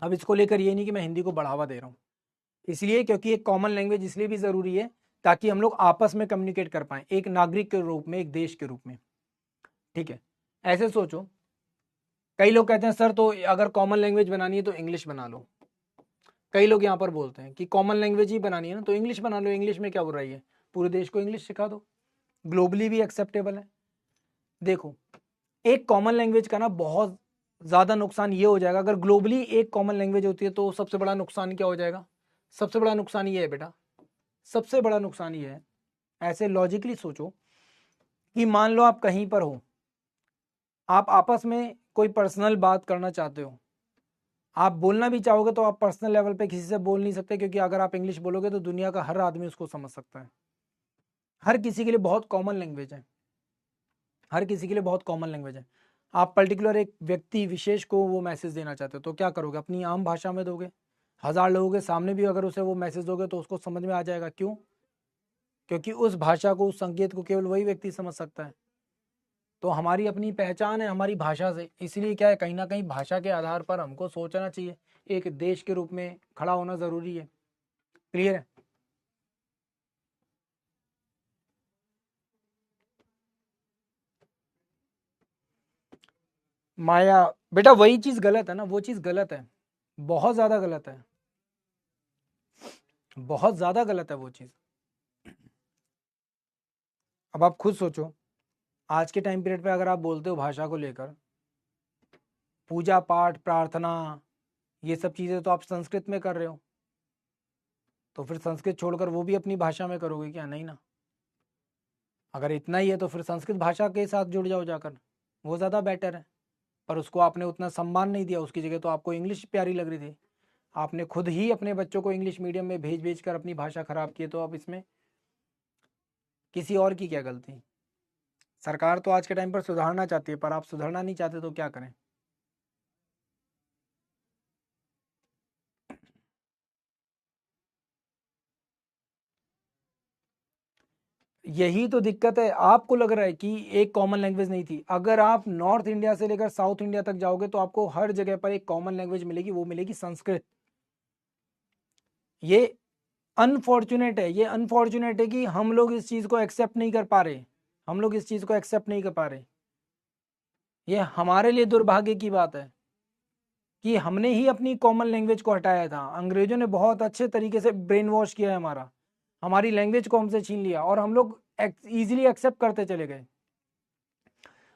अब इसको लेकर ये नहीं कि मैं हिंदी को बढ़ावा दे रहा हूँ, इसलिए क्योंकि एक कॉमन लैंग्वेज इसलिए भी ज़रूरी है ताकि हम लोग आपस में कम्युनिकेट कर पाएं, एक नागरिक के रूप में, एक देश के रूप में। ठीक है, ऐसे सोचो, कई लोग कहते हैं सर तो अगर कॉमन लैंग्वेज बनानी है तो इंग्लिश बना लो। कई लोग यहाँ पर बोलते हैं कि कॉमन लैंग्वेज ही बनानी है ना तो इंग्लिश बना लो, इंग्लिश में क्या बुराई है, पूरे देश को इंग्लिश सिखा दो, ग्लोबली भी एक्सेप्टेबल है। देखो, एक कॉमन लैंग्वेज का ना बहुत ज़्यादा नुकसान ये हो जाएगा, अगर ग्लोबली एक कॉमन लैंग्वेज होती है तो सबसे बड़ा नुकसान क्या हो जाएगा, सबसे बड़ा नुकसान ये है बेटा, सबसे बड़ा नुकसान ये है, ऐसे लॉजिकली सोचो कि मान लो आप कहीं पर हो, आप आपस में कोई पर्सनल बात करना चाहते हो, आप बोलना भी चाहोगे तो आप पर्सनल लेवल पे किसी से बोल नहीं सकते, क्योंकि अगर आप इंग्लिश बोलोगे तो दुनिया का हर आदमी उसको समझ सकता है, हर किसी के लिए बहुत कॉमन लैंग्वेज है, हर किसी के लिए बहुत कॉमन लैंग्वेज है। आप पर्टिकुलर एक व्यक्ति विशेष को वो मैसेज देना चाहते हो तो क्या करोगे, अपनी आम भाषा में दोगे, 1000 लोगों के सामने भी अगर उसे वो मैसेज दोगे तो उसको समझ में आ जाएगा, क्यों, क्योंकि उस भाषा को, उस संकेत को केवल वही व्यक्ति समझ सकता है। तो हमारी अपनी पहचान है हमारी भाषा से, इसलिए क्या है, कहीं ना कहीं भाषा के आधार पर हमको सोचना चाहिए, एक देश के रूप में खड़ा होना ज़रूरी है। क्लियर है। माया, बेटा वही चीज़ गलत है ना, वो चीज़ गलत है, बहुत ज़्यादा गलत है, बहुत ज़्यादा गलत है वो चीज़। अब आप खुद सोचो, आज के टाइम पीरियड पे अगर आप बोलते हो भाषा को लेकर, पूजा पाठ प्रार्थना ये सब चीज़ें तो आप संस्कृत में कर रहे हो, तो फिर संस्कृत छोड़कर वो भी अपनी भाषा में करोगे क्या, नहीं ना। अगर इतना ही है तो फिर संस्कृत भाषा के साथ जुड़ जाओ जाकर, वो ज़्यादा बेटर है। पर उसको आपने उतना सम्मान नहीं दिया, उसकी जगह तो आपको इंग्लिश प्यारी लग रही थी, आपने खुद ही अपने बच्चों को इंग्लिश मीडियम में भेज भेज कर अपनी भाषा खराब की, तो अब इसमें किसी और की क्या गलती। सरकार तो आज के टाइम पर सुधारना चाहती है, पर आप सुधरना नहीं चाहते तो क्या करें। यही तो दिक्कत है, आपको लग रहा है कि एक कॉमन लैंग्वेज नहीं थी, अगर आप नॉर्थ इंडिया से लेकर साउथ इंडिया तक जाओगे तो आपको हर जगह पर एक कॉमन लैंग्वेज मिलेगी, वो मिलेगी संस्कृत। ये अनफॉर्चुनेट है, ये अनफॉर्चुनेट है कि हम लोग इस चीज़ को एक्सेप्ट नहीं कर पा रहे, हम लोग इस चीज़ को एक्सेप्ट नहीं कर पा रहे। ये हमारे लिए दुर्भाग्य की बात है कि हमने ही अपनी कॉमन लैंग्वेज को हटाया था, अंग्रेजों ने बहुत अच्छे तरीके से ब्रेन वॉश किया है हमारा, हमारी लैंग्वेज को हमसे छीन लिया और हम लोग इजीली एक्सेप्ट करते चले गए।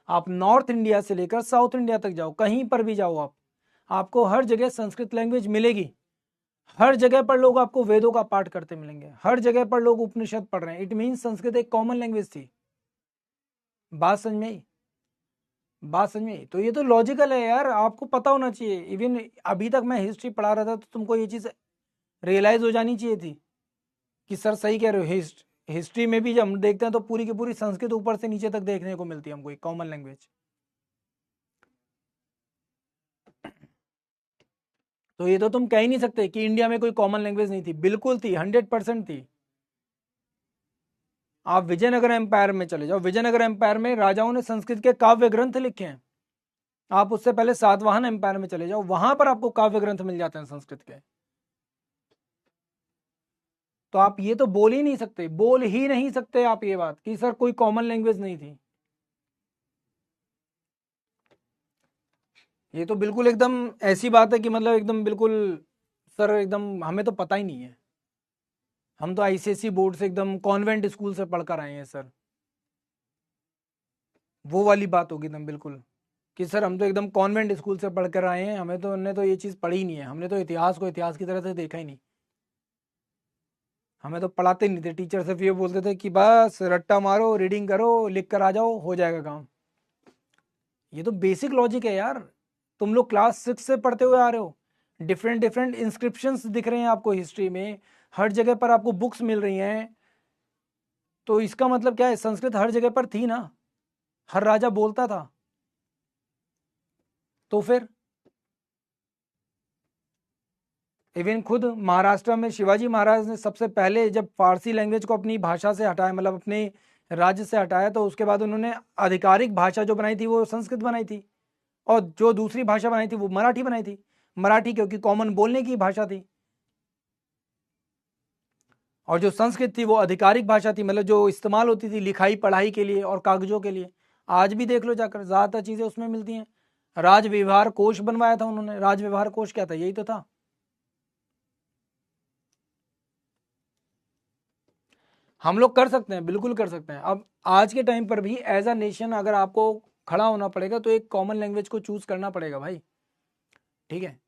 आप नॉर्थ इंडिया से लेकर साउथ इंडिया तक जाओ, कहीं पर भी जाओ आप, आपको हर जगह संस्कृत लैंग्वेज मिलेगी, हर जगह पर लोग आपको वेदों का पाठ करते मिलेंगे, हर जगह पर लोग उपनिषद पढ़ रहे हैं, इट मीन संस्कृत एक कॉमन लैंग्वेज थी। बात समझ में आई, बात समझ में आई। तो ये तो लॉजिकल है यार, आपको पता होना चाहिए, इवन अभी तक मैं हिस्ट्री पढ़ा रहा था तो तुमको ये चीज़ रियलाइज हो जानी चाहिए थी कि सर सही कह रहे हो, हिस्ट्री में भी जब हम देखते हैं तो पूरी की पूरी संस्कृत ऊपर से नीचे तक देखने को मिलती है हमको, एक कॉमन लैंग्वेज। तो ये तो तुम कह ही नहीं सकते कि इंडिया में कोई कॉमन लैंग्वेज नहीं थी, बिल्कुल थी, 100% थी। आप विजयनगर एम्पायर में चले जाओ, विजयनगर एम्पायर में राजाओं ने संस्कृत के काव्य ग्रंथ लिखे हैं। आप उससे पहले सातवाहन एम्पायर में चले जाओ, वहां पर आपको काव्य ग्रंथ मिल जाते हैं संस्कृत के। तो आप ये तो बोल ही नहीं सकते, बोल ही नहीं सकते आप ये बात कि सर कोई कॉमन लैंग्वेज नहीं थी। ये तो बिल्कुल एकदम ऐसी बात है कि मतलब एकदम बिल्कुल, सर एकदम हमें तो पता ही नहीं है, हम तो आईसीएसई बोर्ड से एकदम कॉन्वेंट स्कूल से पढ़कर आए हैं सर, वो वाली बात होगी एकदम बिल्कुल कि सर हम तो एकदम कॉन्वेंट स्कूल से पढ़कर आए हैं, हमें तो, हमने तो ये चीज़ पढ़ी ही नहीं है, हमने तो इतिहास को इतिहास की तरह से देखा ही नहीं। हमें तो पढ़ाते नहीं थे, टीचर सिर्फ ये बोलते थे कि बस रट्टा मारो, रीडिंग करो, लिख कर आ जाओ, हो जाएगा काम। ये तो बेसिक लॉजिक है यार। तुम लोग क्लास 6 से पढ़ते हुए आ रहे हो, डिफरेंट डिफरेंट इंस्क्रिप्शंस दिख रहे हैं आपको हिस्ट्री में, हर जगह पर आपको बुक्स मिल रही हैं। तो इसका मतलब क्या है, संस्कृत हर जगह पर थी ना, हर राजा बोलता था। तो फिर इवन खुद महाराष्ट्र में शिवाजी महाराज ने सबसे पहले जब फारसी लैंग्वेज को अपनी भाषा से हटाया, मतलब अपने राज्य से हटाया, तो उसके बाद उन्होंने आधिकारिक भाषा जो बनाई थी वो संस्कृत बनाई थी, और जो दूसरी भाषा बनाई थी वो मराठी बनाई थी। मराठी क्योंकि कॉमन बोलने की भाषा थी, और जो संस्कृत थी वो आधिकारिक भाषा थी, मतलब जो इस्तेमाल होती थी लिखाई पढ़ाई के लिए और कागजों के लिए। आज भी देख लो जाकर, ज्यादातर चीजें उसमें मिलती हैं। राज व्यवहार कोश बनवाया था उन्होंने, राज व्यवहार कोश क्या था, यही तो था। हम लोग कर सकते हैं, बिल्कुल कर सकते हैं। अब आज के टाइम पर भी एज अ नेशन अगर आपको खड़ा होना पड़ेगा तो एक कॉमन लैंग्वेज को चूज करना पड़ेगा भाई, ठीक है,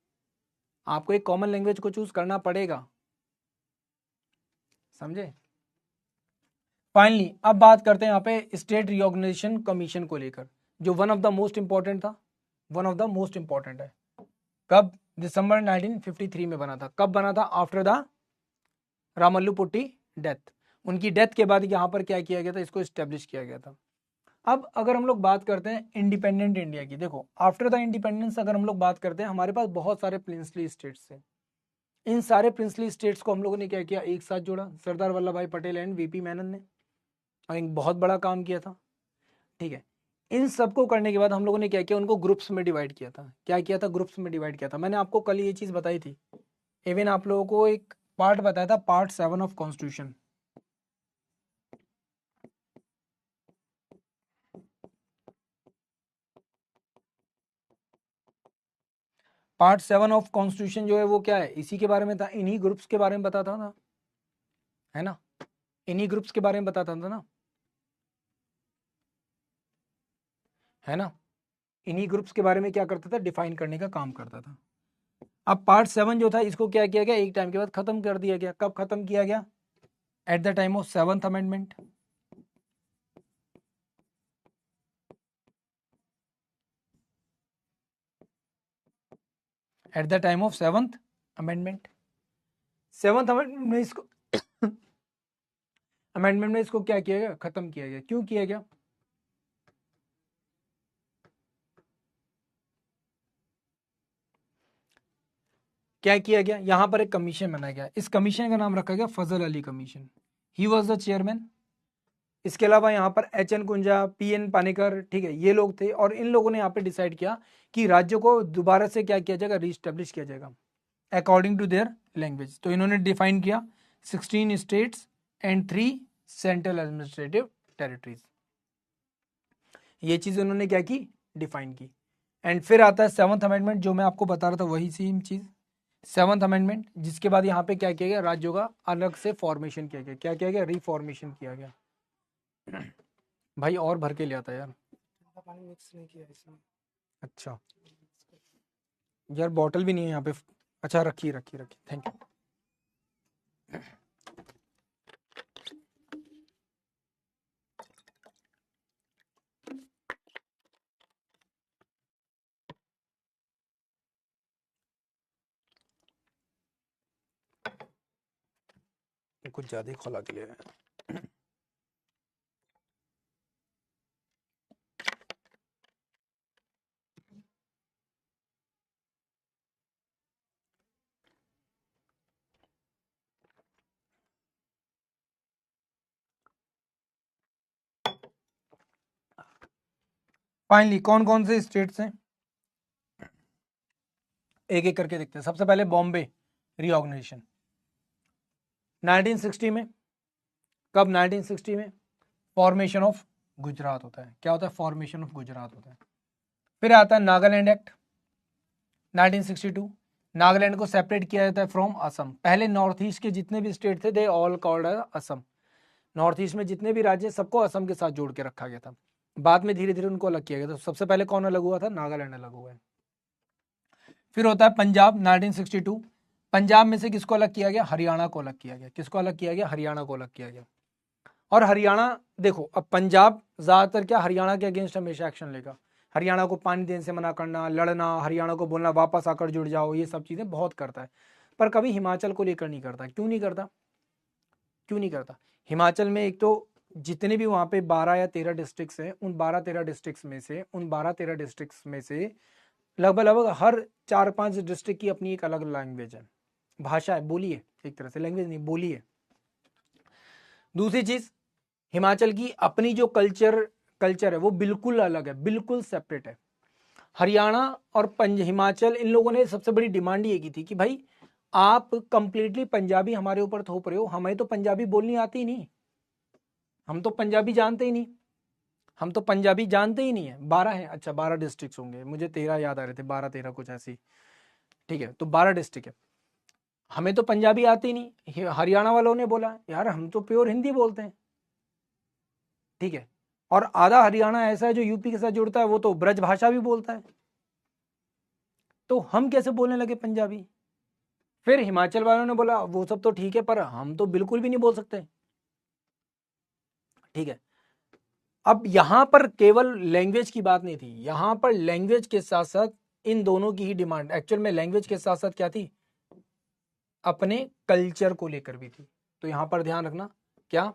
आपको एक कॉमन लैंग्वेज को चूज करना पड़ेगा, समझे। फाइनली अब बात करते हैं यहाँ पे स्टेट रिऑर्गेनाइजेशन कमीशन को लेकर, जो one of the most important था, one of the most important है। कब? दिसंबर 1953 में बना था। कब बना था? After the Ramallu Putti death. उनकी डेथ के बाद यहाँ पर क्या किया गया था, इसको स्टेब्लिश किया गया था। अब अगर हम लोग बात करते हैं इंडिपेंडेंट इंडिया की, देखो आफ्टर द इंडिपेंडेंस अगर हम लोग बात करते हैं, हमारे पास बहुत सारे प्रिंसली स्टेट्स थे। इन सारे प्रिंसली स्टेट्स को हम लोगों ने क्या किया, एक साथ जोड़ा, सरदार वल्लभ भाई पटेल एंड वीपी मेनन ने, और एक बहुत बड़ा काम किया था, ठीक है। इन सबको करने के बाद हम लोगों ने क्या किया, उनको ग्रुप्स में डिवाइड किया था। क्या किया था? ग्रुप्स में डिवाइड किया था। मैंने आपको कल ये चीज बताई थी, इवन आप लोगों को एक पार्ट बताया था, part 7 of constitution. Part 7 of constitution जो है वो क्या है, इसी के बारे में था, इन्हीं ग्रुप्स के बारे में बताता था, है ना, इन्हीं ग्रुप्स के बारे में बताता था ना, है ना, इन्हीं ग्रुप्स के बारे में क्या करता था, डिफाइन करने का काम करता था। अब पार्ट 7 जो था इसको क्या किया गया, एक टाइम के बाद खत्म कर दिया गया। कब खत्म किया गया? At the time of 7th amendment. At the time of 7th amendment. 7th amendment में इसको अमेंडमेंट में इसको क्या किया गया, खत्म किया गया। क्यों किया गया? क्या किया गया, यहां पर एक कमीशन बनाया गया, इस कमीशन का नाम रखा गया Fazal Ali commission. He was the chairman. इसके अलावा यहाँ पर एच.एन. कुंजा, पी.एन. पानेकर, ठीक है, ये लोग थे, और इन लोगों ने यहाँ पे डिसाइड किया कि राज्यों को दोबारा से क्या किया जाएगा, रीस्टेब्लिश किया जाएगा अकॉर्डिंग टू देयर लैंग्वेज। तो इन्होंने डिफाइन किया 16 states and 3 central administrative territories. ये चीज उन्होंने क्या की, डिफाइन की। एंड फिर आता है 7th अमेंडमेंट, जो मैं आपको बता रहा था वही सेम चीज, 7th अमेंडमेंट, जिसके बाद यहाँ पे क्या किया गया, राज्यों का अलग से फॉर्मेशन किया गया। क्या किया गया? रिफॉर्मेशन किया गया। भाई और भर के ले आता यार, पानी मिक्स नहीं किया इसमें। अच्छा यार, बॉटल भी नहीं है यहाँ पे। अच्छा रखी रखी रखी, थैंक यू। कुछ ज्यादा ही खोला के लिए। फाइनली कौन कौन से स्टेट्स हैं, एक एक करके देखते हैं। सबसे पहले बॉम्बे रीऑर्गेनाइजेशन 1960 में। कब? 1960 में फॉर्मेशन ऑफ गुजरात होता है। क्या होता है? फॉर्मेशन ऑफ गुजरात होता है। फिर आता है नागालैंड एक्ट 1962। नागालैंड को सेपरेट किया जाता है फ्रॉम असम। पहले नॉर्थ ईस्ट के जितने भी स्टेट थे, they all called Assam. North east में जितने भी राज्य, सबको असम के साथ जोड़ के रखा गया था। बाद में धीरे धीरे उनको अलग किया गया था। सबसे पहले कौन अलग हुआ था? नागालैंड अलग हुआ है। फिर होता है पंजाब 1962। पंजाब में से किसको अलग किया गया? हरियाणा को अलग किया गया। किसको अलग किया गया? हरियाणा को अलग किया गया। और हरियाणा देखो, अब पंजाब ज्यादातर क्या हरियाणा के अगेंस्ट हमेशा एक्शन लेगा। हरियाणा को पानी देने से मना करना, लड़ना, हरियाणा को बोलना वापस आकर जुड़ जाओ, ये सब चीजें बहुत करता है। पर कभी हिमाचल को लेकर नहीं करता। क्यों नहीं करता? क्यों नहीं करता? हिमाचल में एक तो जितने भी वहां पे 12 या 13 डिस्ट्रिक्ट्स हैं, उन 12-13 डिस्ट्रिक्ट्स में से लगभग लगभग हर 4-5 डिस्ट्रिक्ट की अपनी एक अलग लैंग्वेज है, भाषा है, बोली है। एक तरह से लैंग्वेज नहीं, बोली है। दूसरी चीज, हिमाचल की अपनी जो कल्चर है वो बिल्कुल अलग है, बिल्कुल सेपरेट है। हरियाणा और हिमाचल, इन लोगों ने सबसे बड़ी डिमांड ये की थी कि भाई आप कंप्लीटली पंजाबी हमारे ऊपर थोप रहे हो, हमें तो पंजाबी बोलनी आती ही नहीं, हम तो पंजाबी जानते ही नहीं, हम तो पंजाबी जानते ही नहीं है। 12 है, अच्छा 12 डिस्ट्रिक्ट होंगे, मुझे 13 याद आ रहे थे, 12-13 कुछ ऐसी। ठीक है, तो 12 डिस्ट्रिक्ट है, हमें तो पंजाबी आती नहीं। हरियाणा वालों ने बोला यार हम तो प्योर हिंदी बोलते हैं। ठीक है, और आधा हरियाणा ऐसा है जो यूपी के साथ जुड़ता है, वो तो ब्रज भाषा भी बोलता है, तो हम कैसे बोलने लगे पंजाबी? फिर हिमाचल वालों ने बोला वो सब तो ठीक है, पर हम तो बिल्कुल भी नहीं बोल सकते। ठीक है, अब यहां पर केवल लैंग्वेज की बात नहीं थी, यहां पर लैंग्वेज के साथ साथ इन दोनों की ही डिमांड, एक्चुअल में लैंग्वेज के साथ साथ क्या थी? अपने कल्चर को लेकर भी थी। तो यहां पर ध्यान रखना, क्या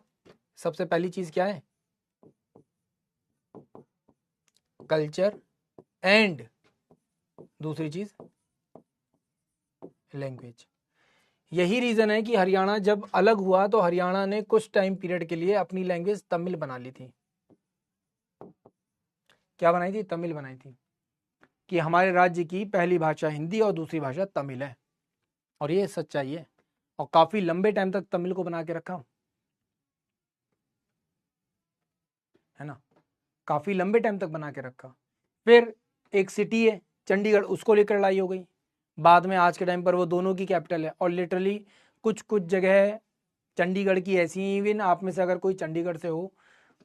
सबसे पहली चीज क्या है? कल्चर, एंड दूसरी चीज लैंग्वेज। यही रीजन है कि हरियाणा जब अलग हुआ तो हरियाणा ने कुछ टाइम पीरियड के लिए अपनी लैंग्वेज तमिल बना ली थी। क्या बनाई थी? तमिल बनाई थी, कि हमारे राज्य की पहली भाषा हिंदी और दूसरी भाषा तमिल है। और ये सच्चाई है, और काफी लंबे टाइम तक तमिल को बना के रखा है ना, काफी लंबे टाइम तक बना के रखा। फिर एक सिटी है चंडीगढ़, उसको लेकर लड़ाई हो गई। बाद में आज के टाइम पर वो दोनों की कैपिटल है, और लिटरली कुछ कुछ जगह चंडीगढ़ की ऐसी, इवन आप में से अगर कोई चंडीगढ़ से हो,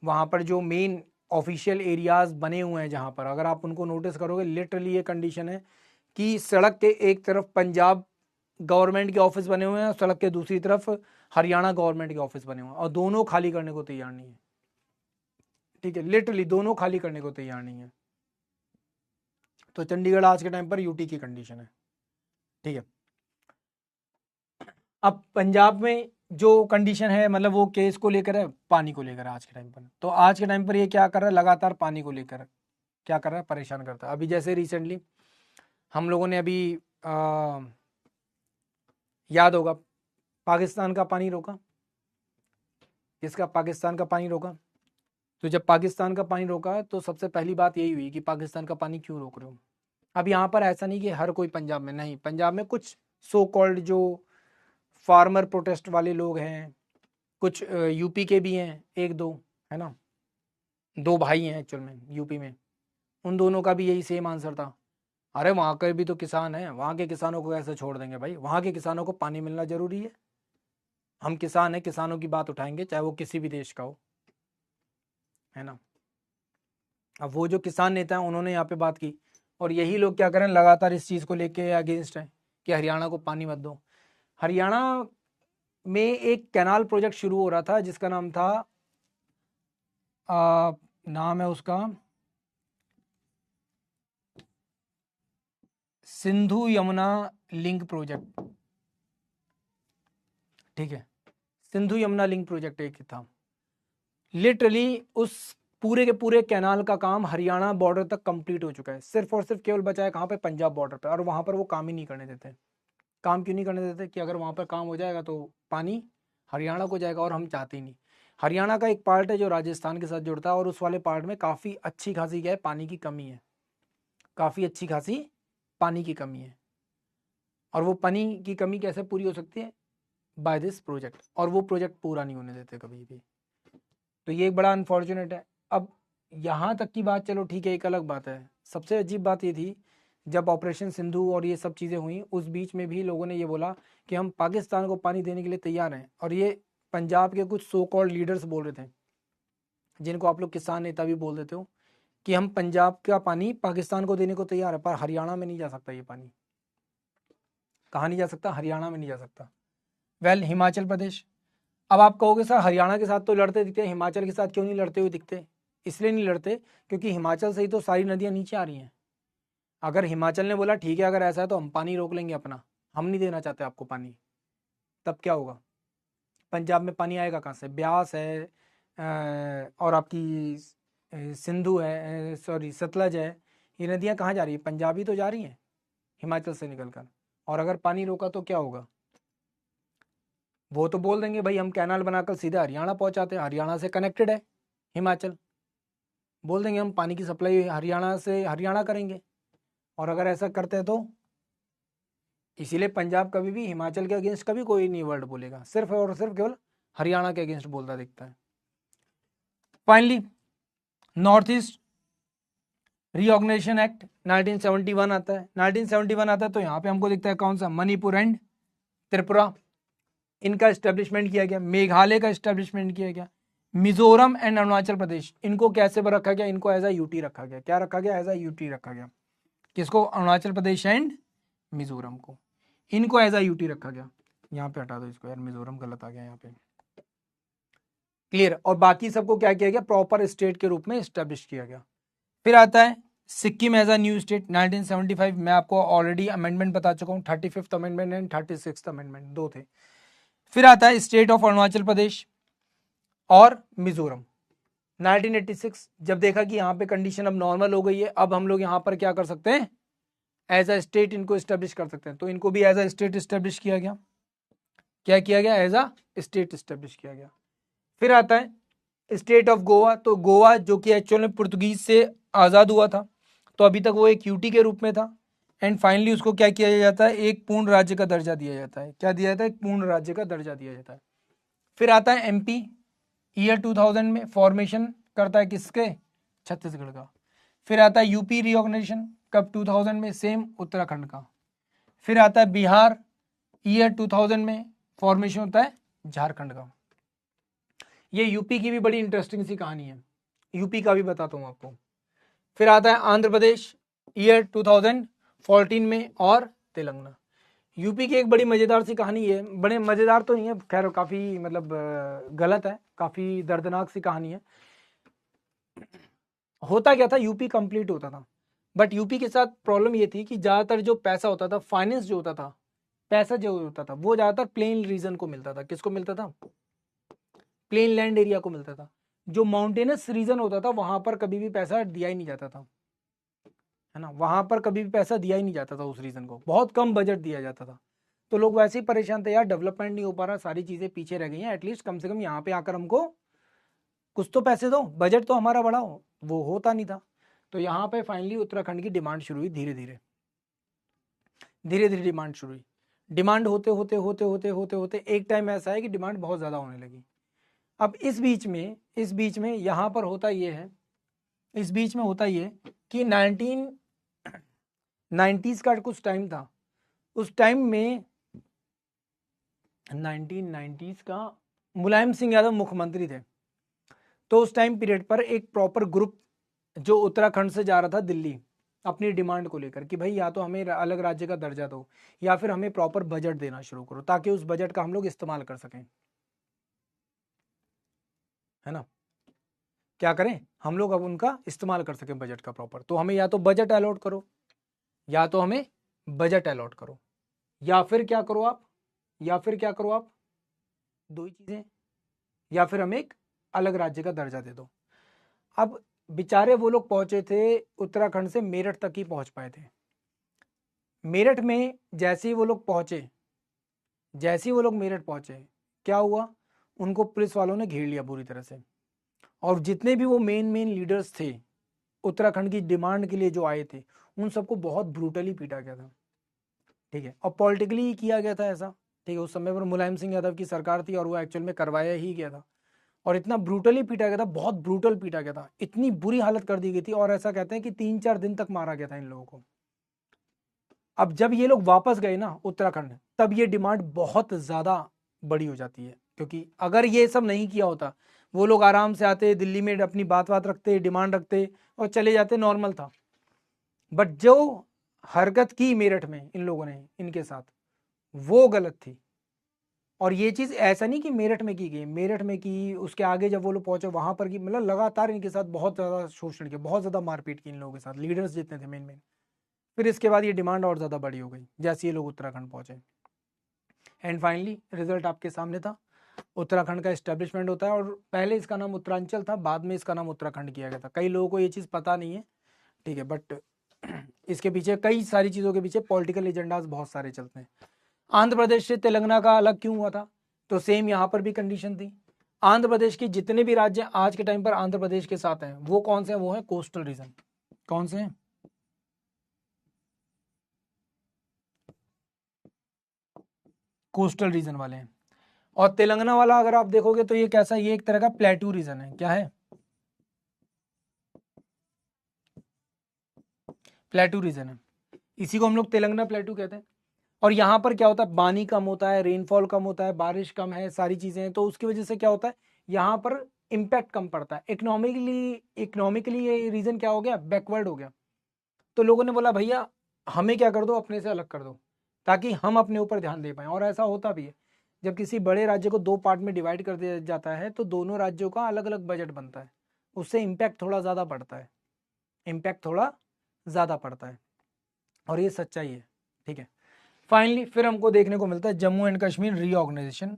वहाँ पर जो मेन ऑफिशियल एरियाज बने हुए हैं जहाँ पर, अगर आप उनको नोटिस करोगे, लिटरली ये कंडीशन है कि सड़क के एक तरफ पंजाब गवर्नमेंट के ऑफिस बने हुए हैं और सड़क के दूसरी तरफ हरियाणा गवर्नमेंट के ऑफिस बने हुए हैं, और दोनों खाली करने को तैयार नहीं है। ठीक है, लिटरली दोनों खाली करने को तैयार नहीं है। तो चंडीगढ़ आज के टाइम पर यूटी की कंडीशन है। ठीक है, अब पंजाब में जो कंडीशन है, मतलब वो केस को लेकर है, पानी को लेकर है आज के टाइम पर। तो आज के टाइम पर ये क्या कर रहा है? लगातार पानी को लेकर क्या कर रहा है? परेशान करता है। अभी जैसे रिसेंटली हम लोगों ने अभी याद होगा, पाकिस्तान का पानी रोका। किसका? पाकिस्तान का पानी रोका। तो जब पाकिस्तान का पानी रोका तो सबसे पहली बात यही हुई कि पाकिस्तान का पानी क्यों रोक रहे हो? अब यहाँ पर ऐसा नहीं कि हर कोई पंजाब में, नहीं, पंजाब में कुछ सो कॉल्ड जो फार्मर प्रोटेस्ट वाले लोग हैं, कुछ यूपी के भी हैं, एक दो, है ना, दो भाई हैं एक्चुअल में यूपी में, उन दोनों का भी यही सेम आंसर था, अरे वहाँ के भी तो किसान हैं, वहाँ के किसानों को कैसे छोड़ देंगे भाई, वहाँ के किसानों को पानी मिलना जरूरी है, हम किसान हैं, किसानों की बात उठाएंगे चाहे वो किसी भी देश का हो, है ना। अब वो जो किसान नेता हैं उन्होंने यहाँ पे बात की, और यही लोग क्या करें, लगातार इस चीज़ को लेके अगेंस्ट हैं कि हरियाणा को पानी मत दो। हरियाणा में एक कैनाल प्रोजेक्ट शुरू हो रहा था जिसका नाम था नाम है उसका सिंधु यमुना लिंक प्रोजेक्ट। ठीक है, सिंधु यमुना लिंक प्रोजेक्ट एक था। लिटरली उस पूरे के पूरे कैनाल का काम हरियाणा बॉर्डर तक कंप्लीट हो चुका है, सिर्फ और सिर्फ केवल बचा है कहाँ पे? पंजाब बॉर्डर पे। और वहां पर वो काम ही नहीं करने देते। काम क्यों नहीं करने देते? कि अगर वहां पर काम हो जाएगा तो पानी हरियाणा को जाएगा, और हम चाहते ही नहीं। हरियाणा का एक पार्ट है जो राजस्थान के साथ जुड़ता है, और उस वाले पार्ट में काफ़ी अच्छी खासी क्या है, पानी की कमी है, काफ़ी अच्छी खासी पानी की कमी है। और वो पानी की कमी कैसे पूरी हो सकती है? बाय दिस प्रोजेक्ट, और वो प्रोजेक्ट पूरा नहीं होने देते कभी भी। तो ये एक बड़ा अनफॉर्चुनेट है। अब यहाँ तक की बात चलो ठीक है, एक अलग बात है। सबसे अजीब बात ये थी, जब ऑपरेशन सिंधु और ये सब चीज़ें हुई, उस बीच में भी लोगों ने ये बोला कि हम पाकिस्तान को पानी देने के लिए तैयार हैं, और ये पंजाब के कुछ सो कॉल्ड लीडर्स बोल रहे थे, जिनको आप लोग किसान नेता भी बोल देते हो, कि हम पंजाब का पानी पाकिस्तान को देने को तैयार है, पर हरियाणा में नहीं जा सकता ये पानी। कहाँ नहीं जा सकता? हरियाणा में नहीं जा सकता। वेल हिमाचल प्रदेश। अब आप कहोगे सर हरियाणा के साथ तो लड़ते दिखते हैं, हिमाचल के साथ क्यों नहीं लड़ते हुए दिखते? इसलिए नहीं लड़ते क्योंकि हिमाचल से ही तो सारी नदियाँ नीचे आ रही हैं। अगर हिमाचल ने बोला ठीक है अगर ऐसा है तो हम पानी रोक लेंगे अपना, हम नहीं देना चाहते आपको पानी, तब क्या होगा? पंजाब में पानी आएगा कहाँ से? ब्यास है और आपकी सिंधु है, सॉरी सतलज है, ये नदियाँ कहाँ जा रही है? पंजाब ही तो जा रही हैं हिमाचल से निकलकर। और अगर पानी रोका तो क्या होगा? वो तो बोल देंगे भाई हम कैनाल बनाकर सीधे हरियाणा पहुंचाते हैं, हरियाणा से कनेक्टेड है हिमाचल, बोल देंगे हम पानी की सप्लाई हरियाणा से हरियाणा करेंगे। और अगर ऐसा करते हैं तो इसीलिए पंजाब कभी भी हिमाचल के अगेंस्ट कभी कोई नहीं वर्ड बोलेगा, सिर्फ और सिर्फ केवल हरियाणा के अगेंस्ट बोलता दिखता है। Finally North East reorganisation act 1971 आता है। 1971 आता है तो यहाँ पे हमको दिखता है कौन सा? मणिपुर एंड त्रिपुरा, इनका एस्टेब्लिशमेंट किया गया। मेघालय का एस्टेब्लिशमेंट किया गया। मिजोरम एंड अरुणाचल प्रदेश, इनको कैसे रखा गया? इनको एज अ यूटी रखा गया। क्या रखा गया? एज अ यूटी रखा गया। किसको? अरुणाचल प्रदेश एंड मिजोरम को, इनको एज अ यूटी रखा गया। यहाँ पे हटा दो इसको यार, मिजोरम गलत आ गया यहाँ पे। क्लियर? और बाकी सबको क्या किया गया? प्रॉपर स्टेट के रूप में एस्टेब्लिश किया गया। फिर आता है Sikkim as a new state 1975। मैं आपको ऑलरेडी अमेंडमेंट बता चुका हूँ, 35th amendment and 36th amendment, दो थे। फिर आता है स्टेट ऑफ अरुणाचल प्रदेश और मिजोरम 1986। जब देखा कि यहाँ पे कंडीशन अब नॉर्मल हो गई है, अब हम लोग यहाँ पर क्या कर सकते हैं? एज अ स्टेट इनको एस्टेब्लिश कर सकते हैं, तो इनको भी एज अ स्टेट एस्टेब्लिश किया गया। क्या किया गया? एज अ स्टेट एस्टेब्लिश किया गया। फिर आता है स्टेट ऑफ गोवा। तो गोवा जो कि एक्चुअल में पुर्तगीज से आज़ाद हुआ था, तो अभी तक वो एक यूटी के रूप में था। एंड फाइनली उसको क्या किया जाता है? एक पूर्ण राज्य का दर्जा दिया जाता है। क्या दिया जाता है? एक पूर्ण राज्य का दर्जा दिया जाता है। फिर आता है एमपी, ईयर 2000 में फॉर्मेशन करता है किसके? छत्तीसगढ़ का। फिर आता है यूपी रीऑर्गेनाइजेशन, कब? 2000 में, सेम उत्तराखंड का। फिर आता है बिहार, ईयर 2000 में फॉर्मेशन होता है झारखंड का। ये यूपी की भी बड़ी इंटरेस्टिंग सी कहानी है, यूपी का भी बताता हूँ आपको। फिर आता है आंध्र प्रदेश, ईयर 2014 में, और तेलंगाना। यूपी की एक बड़ी मज़ेदार सी कहानी है, बड़े मज़ेदार तो नहीं है खैर, काफ़ी मतलब गलत है, काफ़ी दर्दनाक सी कहानी है। होता क्या था? यूपी कंप्लीट होता था, बट यूपी के साथ प्रॉब्लम ये थी कि ज़्यादातर जो पैसा होता था, फाइनेंस जो होता था, पैसा जो होता था, वो ज़्यादातर प्लेन रीजन को मिलता था। किसको मिलता था? प्लेन लैंड एरिया को मिलता था। जो माउंटेनस रीजन होता था वहां पर कभी भी पैसा दिया ही नहीं जाता था, है ना? वहां पर कभी भी पैसा दिया ही नहीं जाता था, उस रीजन को बहुत कम बजट दिया जाता था। तो लोग वैसे ही परेशान थे यार, डेवलपमेंट नहीं हो पा रहा, सारी चीजें पीछे रह गई हैं, एटलीस्ट कम से कम यहाँ पे आकर हमको कुछ तो पैसे दो, बजट तो हमारा बढ़ाओ। वो होता नहीं था। तो यहाँ पे फाइनली उत्तराखंड की डिमांड शुरू हुई, धीरे धीरे धीरे धीरे डिमांड शुरू हुई। डिमांड होते होते होते होते होते होते एक टाइम ऐसा है कि डिमांड बहुत ज़्यादा होने लगी। अब इस बीच में यहाँ पर होता ये है, इस बीच में होता ये कि 1990s का कुछ टाइम था। उस टाइम में 1990s का मुलायम सिंह यादव मुख्यमंत्री थे। तो उस टाइम पीरियड पर एक प्रॉपर ग्रुप जो उत्तराखंड से जा रहा था दिल्ली अपनी डिमांड को लेकर कि भाई या तो हमें अलग राज्य का दर्जा दो या फिर हमें प्रॉपर बजट देना शुरू करो ताकि उस बजट का हम लोग इस्तेमाल कर सकें, है ना? क्या करें हम लोग? अब उनका इस्तेमाल कर सकें बजट का प्रॉपर, तो हमें या तो बजट अलॉट करो, या तो हमें बजट अलॉट करो, या फिर क्या करो आप, दो ही चीजें, या फिर हमें एक अलग राज्य का दर्जा दे दो। अब बेचारे वो लोग पहुंचे थे उत्तराखंड से मेरठ तक ही पहुंच पाए थे। मेरठ में जैसे ही वो लोग मेरठ पहुंचे, क्या हुआ? उनको पुलिस वालों ने घेर लिया बुरी तरह से, और जितने भी वो मेन लीडर्स थे उत्तराखंड की डिमांड के लिए जो आए थे, उन सबको बहुत ब्रूटली पीटा गया था, ठीक है? और पॉलिटिकली किया गया था ऐसा, ठीक है? उस समय पर मुलायम सिंह यादव की सरकार थी और वो एक्चुअल में करवाया ही गया था, और इतना ब्रूटली पीटा गया था, बहुत ब्रूटल पीटा गया था, इतनी बुरी हालत कर दी गई थी, और ऐसा कहते हैं कि 3-4 दिन तक मारा गया था इन लोगों को। अब जब ये लोग वापस गए ना उत्तराखंड, तब ये डिमांड बहुत ज़्यादा बड़ी हो जाती है, क्योंकि अगर ये सब नहीं किया होता, वो लोग आराम से आते दिल्ली में अपनी बात रखते, डिमांड रखते और चले जाते, नॉर्मल था। बट जो हरकत की मेरठ में इन लोगों ने इनके साथ, वो गलत थी। और ये चीज़ ऐसा नहीं कि मेरठ में की गई, मेरठ में की, उसके आगे जब वो लोग पहुंचे वहां पर की, मतलब लगातार इनके साथ बहुत ज़्यादा शोषण किया, बहुत ज़्यादा मारपीट की इन लोगों के साथ, लीडर्स जितने थे मेन मेन। फिर इसके बाद ये डिमांड और ज़्यादा बड़ी हो गई जैसे ये लोग उत्तराखंड पहुंचे। एंड फाइनली रिजल्ट आपके सामने था, उत्तराखंड का इस्टेब्लिशमेंट होता है। और पहले इसका नाम उत्तरांचल था, बाद में इसका नाम उत्तराखंड किया गया था। कई लोगों को ये चीज़ पता नहीं है, ठीक है, बट इसके पीछे कई सारी चीज़ों के पीछे पॉलिटिकल एजेंडाज बहुत सारे चलते हैं। आंध्र प्रदेश से तेलंगाना का अलग क्यों हुआ था, तो सेम यहाँ पर भी कंडीशन थी। आंध्र प्रदेश के जितने भी राज्य आज के टाइम पर आंध्र प्रदेश के साथ हैं वो कौन से हैं, वो है कोस्टल रीजन। कौन से हैं, कोस्टल रीजन वाले हैं। और तेलंगाना वाला अगर आप देखोगे तो ये कैसा, ये एक तरह का प्लेटू रीजन है। क्या है, प्लेटू रीजन है, इसी को हम लोग तेलंगाना प्लेटू कहते हैं। और यहाँ पर क्या होता है, पानी कम होता है, रेनफॉल कम होता है, बारिश कम है, सारी चीजें हैं, तो उसकी वजह से क्या होता है, यहाँ पर इम्पैक्ट कम पड़ता है। इकोनॉमिकली ये रीजन क्या हो गया, बैकवर्ड हो गया। तो लोगों ने बोला भैया हमें क्या कर दो, अपने से अलग कर दो, ताकि हम अपने ऊपर ध्यान दे पाएं। और ऐसा होता भी है, जब किसी बड़े राज्य को दो पार्ट में डिवाइड कर दिया जाता है तो दोनों राज्यों का अलग अलग बजट बनता है, उससे इम्पैक्ट थोड़ा ज़्यादा पड़ता है, इम्पैक्ट थोड़ा ज़्यादा पड़ता है। और ये सच्चाई है, ठीक है। फाइनली फिर हमको देखने को मिलता है Jammu and Kashmir reorganisation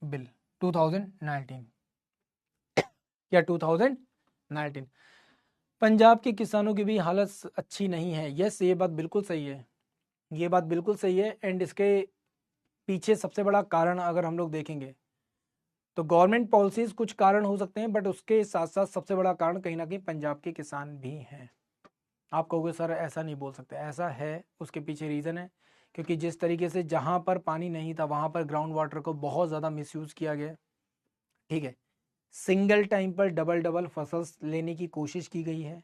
bill 2019 या 2019। पंजाब के किसानों की भी हालत अच्छी नहीं है, यस ये बात बिल्कुल सही है, ये बात बिल्कुल सही है। एंड इसके पीछे सबसे बड़ा कारण अगर हम लोग देखेंगे तो गवर्नमेंट पॉलिसीज कुछ कारण हो सकते हैं, बट उसके साथ साथ सबसे बड़ा कारण कहीं ना कहीं पंजाब के किसान भी हैं। आप कहोगे सर ऐसा नहीं बोल सकते, ऐसा है, उसके पीछे रीज़न है। क्योंकि जिस तरीके से जहाँ पर पानी नहीं था वहाँ पर ग्राउंड वाटर को बहुत ज़्यादा मिसयूज़ किया गया, ठीक है। सिंगल टाइम पर डबल डबल फसल लेने की कोशिश की गई है।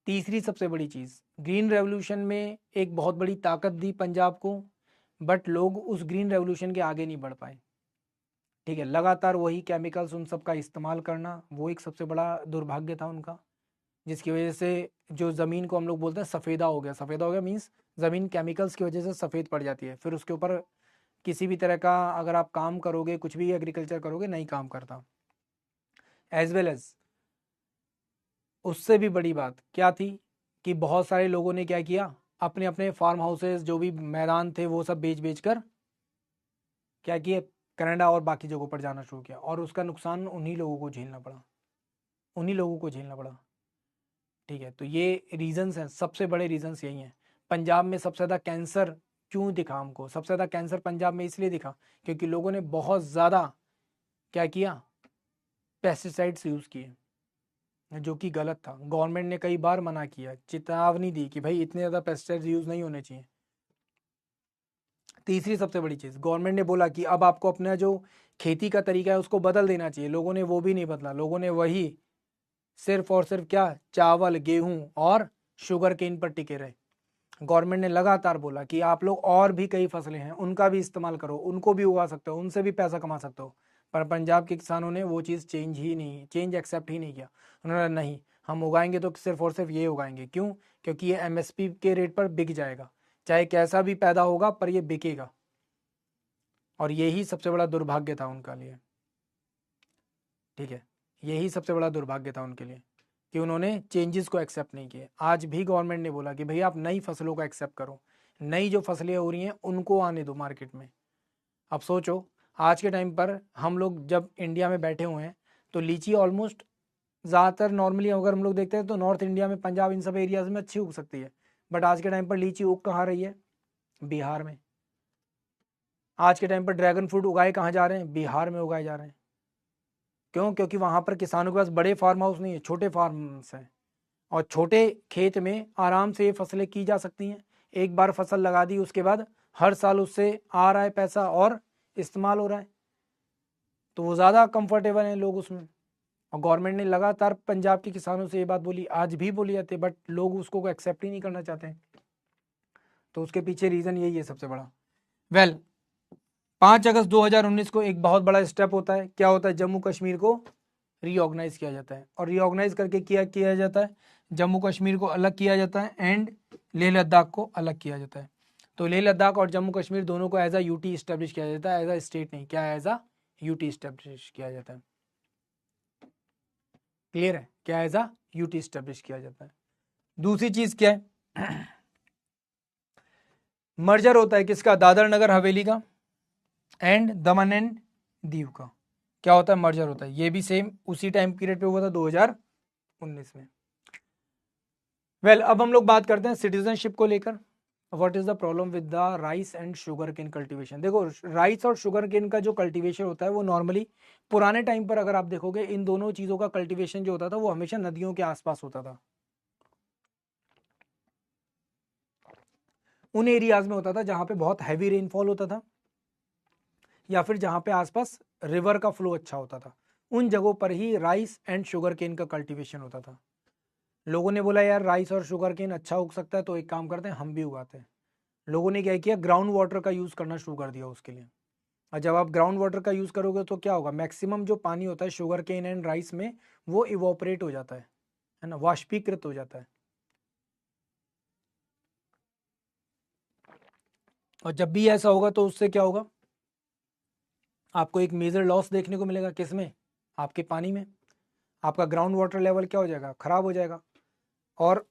तीसरी सबसे बड़ी चीज़, ग्रीन रेवोल्यूशन में एक बहुत बड़ी ताकत दी पंजाब को, बट लोग उस ग्रीन रेवोल्यूशन के आगे नहीं बढ़ पाए, ठीक है। लगातार वही केमिकल्स उन सब का इस्तेमाल करना, वो एक सबसे बड़ा दुर्भाग्य था उनका, जिसकी वजह से जो ज़मीन को हम लोग बोलते हैं सफ़ेदा हो गया। सफ़ेदा हो गया मीन्स ज़मीन केमिकल्स की वजह से सफ़ेद पड़ जाती है, फिर उसके ऊपर किसी भी तरह का अगर आप काम करोगे, कुछ भी एग्रीकल्चर करोगे, नहीं काम करता। एज वेल एज उससे भी बड़ी बात क्या थी कि बहुत सारे लोगों ने क्या किया, अपने अपने फार्म हाउसेज जो भी मैदान थे वो सब बेच बेच कर क्या किए, कनाडा और बाकी जगहों पर जाना शुरू किया। और उसका नुकसान उन्हीं लोगों को झेलना पड़ा, उन्हीं लोगों को झेलना पड़ा, ठीक है। तो ये रीजंस हैं, सबसे बड़े रीजंस यही हैं। पंजाब में सबसे ज़्यादा कैंसर क्यों दिखा हमको, सबसे ज़्यादा कैंसर पंजाब में इसलिए दिखा क्योंकि लोगों ने बहुत ज़्यादा क्या किया, पेस्टिसाइड्स यूज़ किए, जो कि गलत था। गवर्नमेंट ने कई बार मना किया, चेतावनी दी कि भाई इतने ज़्यादा पेस्टिसाइड्स यूज़ नहीं होने चाहिए। तीसरी सबसे बड़ी चीज़, गवर्नमेंट ने बोला कि अब आपको अपना जो खेती का तरीका है उसको बदल देना चाहिए। लोगों ने वो भी नहीं बदला, लोगों ने वही सिर्फ और सिर्फ क्या, चावल, गेहूं और शुगर केन पर टिके रहे। गवर्नमेंट ने लगातार बोला कि आप लोग और भी कई फसलें हैं उनका भी इस्तेमाल करो, उनको भी उगा सकते हो, उनसे भी पैसा कमा सकते हो। पर पंजाब के किसानों ने वो चीज़ चेंज एक्सेप्ट ही नहीं किया। उन्होंने नहीं, हम उगाएंगे तो सिर्फ और सिर्फ ये उगाएंगे। क्यों, क्योंकि ये एमएसपी के रेट पर बिक जाएगा, चाहे कैसा भी पैदा होगा पर ये बिकेगा। और यही सबसे बड़ा दुर्भाग्य था उनका लिए, ठीक है। यही सबसे बड़ा दुर्भाग्य था उनके लिए कि उन्होंने चेंजेस को एक्सेप्ट नहीं किए। आज भी गवर्नमेंट ने बोला कि भैया आप नई फसलों को एक्सेप्ट करो, नई जो फसलें हो रही हैं उनको आने दो मार्केट में। अब सोचो आज के टाइम पर हम लोग जब इंडिया में बैठे हुए हैं तो लीची ऑलमोस्ट ज़्यादातर नॉर्मली अगर हम लोग देखते हैं तो नॉर्थ इंडिया में, पंजाब, इन सब एरियाज में अच्छी उग सकती है। बट आज के टाइम पर लीची उग कहाँ रही है, बिहार में। आज के टाइम पर ड्रैगन फ्रूट उगाए कहाँ जा रहे हैं, बिहार में उगाए जा रहे हैं। क्यों, क्योंकि वहाँ पर किसानों के पास बड़े फार्म हाउस नहीं है, छोटे फार्म्स हैं। और छोटे खेत में आराम से ये फसलें की जा सकती हैं। एक बार फसल लगा दी उसके बाद हर साल उससे आ रहा है पैसा और इस्तेमाल हो रहा है, तो वो ज़्यादा कंफर्टेबल हैं लोग उसमें। और गवर्नमेंट ने लगातार पंजाब के किसानों से ये बात बोली, आज भी बोली जाती है, बट लोग उसको एक्सेप्ट ही नहीं करना चाहते हैं। तो उसके पीछे रीज़न यही है सबसे बड़ा। वेल 5 अगस्त 2019 को एक बहुत बड़ा स्टेप होता है। क्या होता है, जम्मू कश्मीर को रीऑर्गेनाइज किया जाता है। और रीऑर्गेनाइज करके क्या किया जाता है, जम्मू कश्मीर को अलग किया जाता है एंड लेह लद्दाख को अलग किया जाता है। तो लेह लद्दाख और जम्मू कश्मीर दोनों को एज अ यूटी इस्टेब्लिश किया जाता है, एज अ स्टेट नहीं, क्या एज अ यूटी इस्टेब्लिश किया जाता है। क्लियर है, क्या एज अ यूटी इस्टेब्लिश किया जाता है। दूसरी चीज क्या है, मर्जर होता है किसका, दादर नगर हवेली का एंड दमन एंड दीव का, क्या होता है, मर्जर होता है। ये भी सेम उसी टाइम पीरियड पे हुआ था 2019 में। वेल अब हम लोग बात करते हैं सिटीजनशिप को लेकर। What is the problem with the rice and sugar cane cultivation. देखो राइस और शुगर केन का जो कल्टीवेशन होता है वो नॉर्मली पुराने टाइम पर अगर आप देखोगे इन दोनों चीजों का कल्टीवेशन जो होता था वो हमेशा नदियों के आसपास होता था, उन एरियाज में होता था जहां पे बहुत हैवी रेनफॉल होता था या फिर जहां पे आसपास रिवर का फ्लो अच्छा होता था, उन जगहों पर ही राइस एंड शुगर केन का कल्टीवेशन होता था। लोगों ने बोला यार राइस और शुगर केन अच्छा उग सकता है तो एक काम करते हैं हम भी उगाते हैं। लोगों ने क्या किया, ग्राउंड वाटर का यूज़ करना शुरू कर दिया उसके लिए। और जब आप ग्राउंड वाटर का यूज़ करोगे तो क्या होगा, मैक्सिमम जो पानी होता है शुगर केन एंड राइस में वो इवोपरेट हो जाता है ना, वाष्पीकृत हो जाता है। और जब भी ऐसा होगा तो उससे क्या होगा, आपको एक मेजर लॉस देखने को मिलेगा, किसमें, आपके पानी में। आपका ग्राउंड वाटर लेवल क्या हो जाएगा, खराब हो जाएगा। और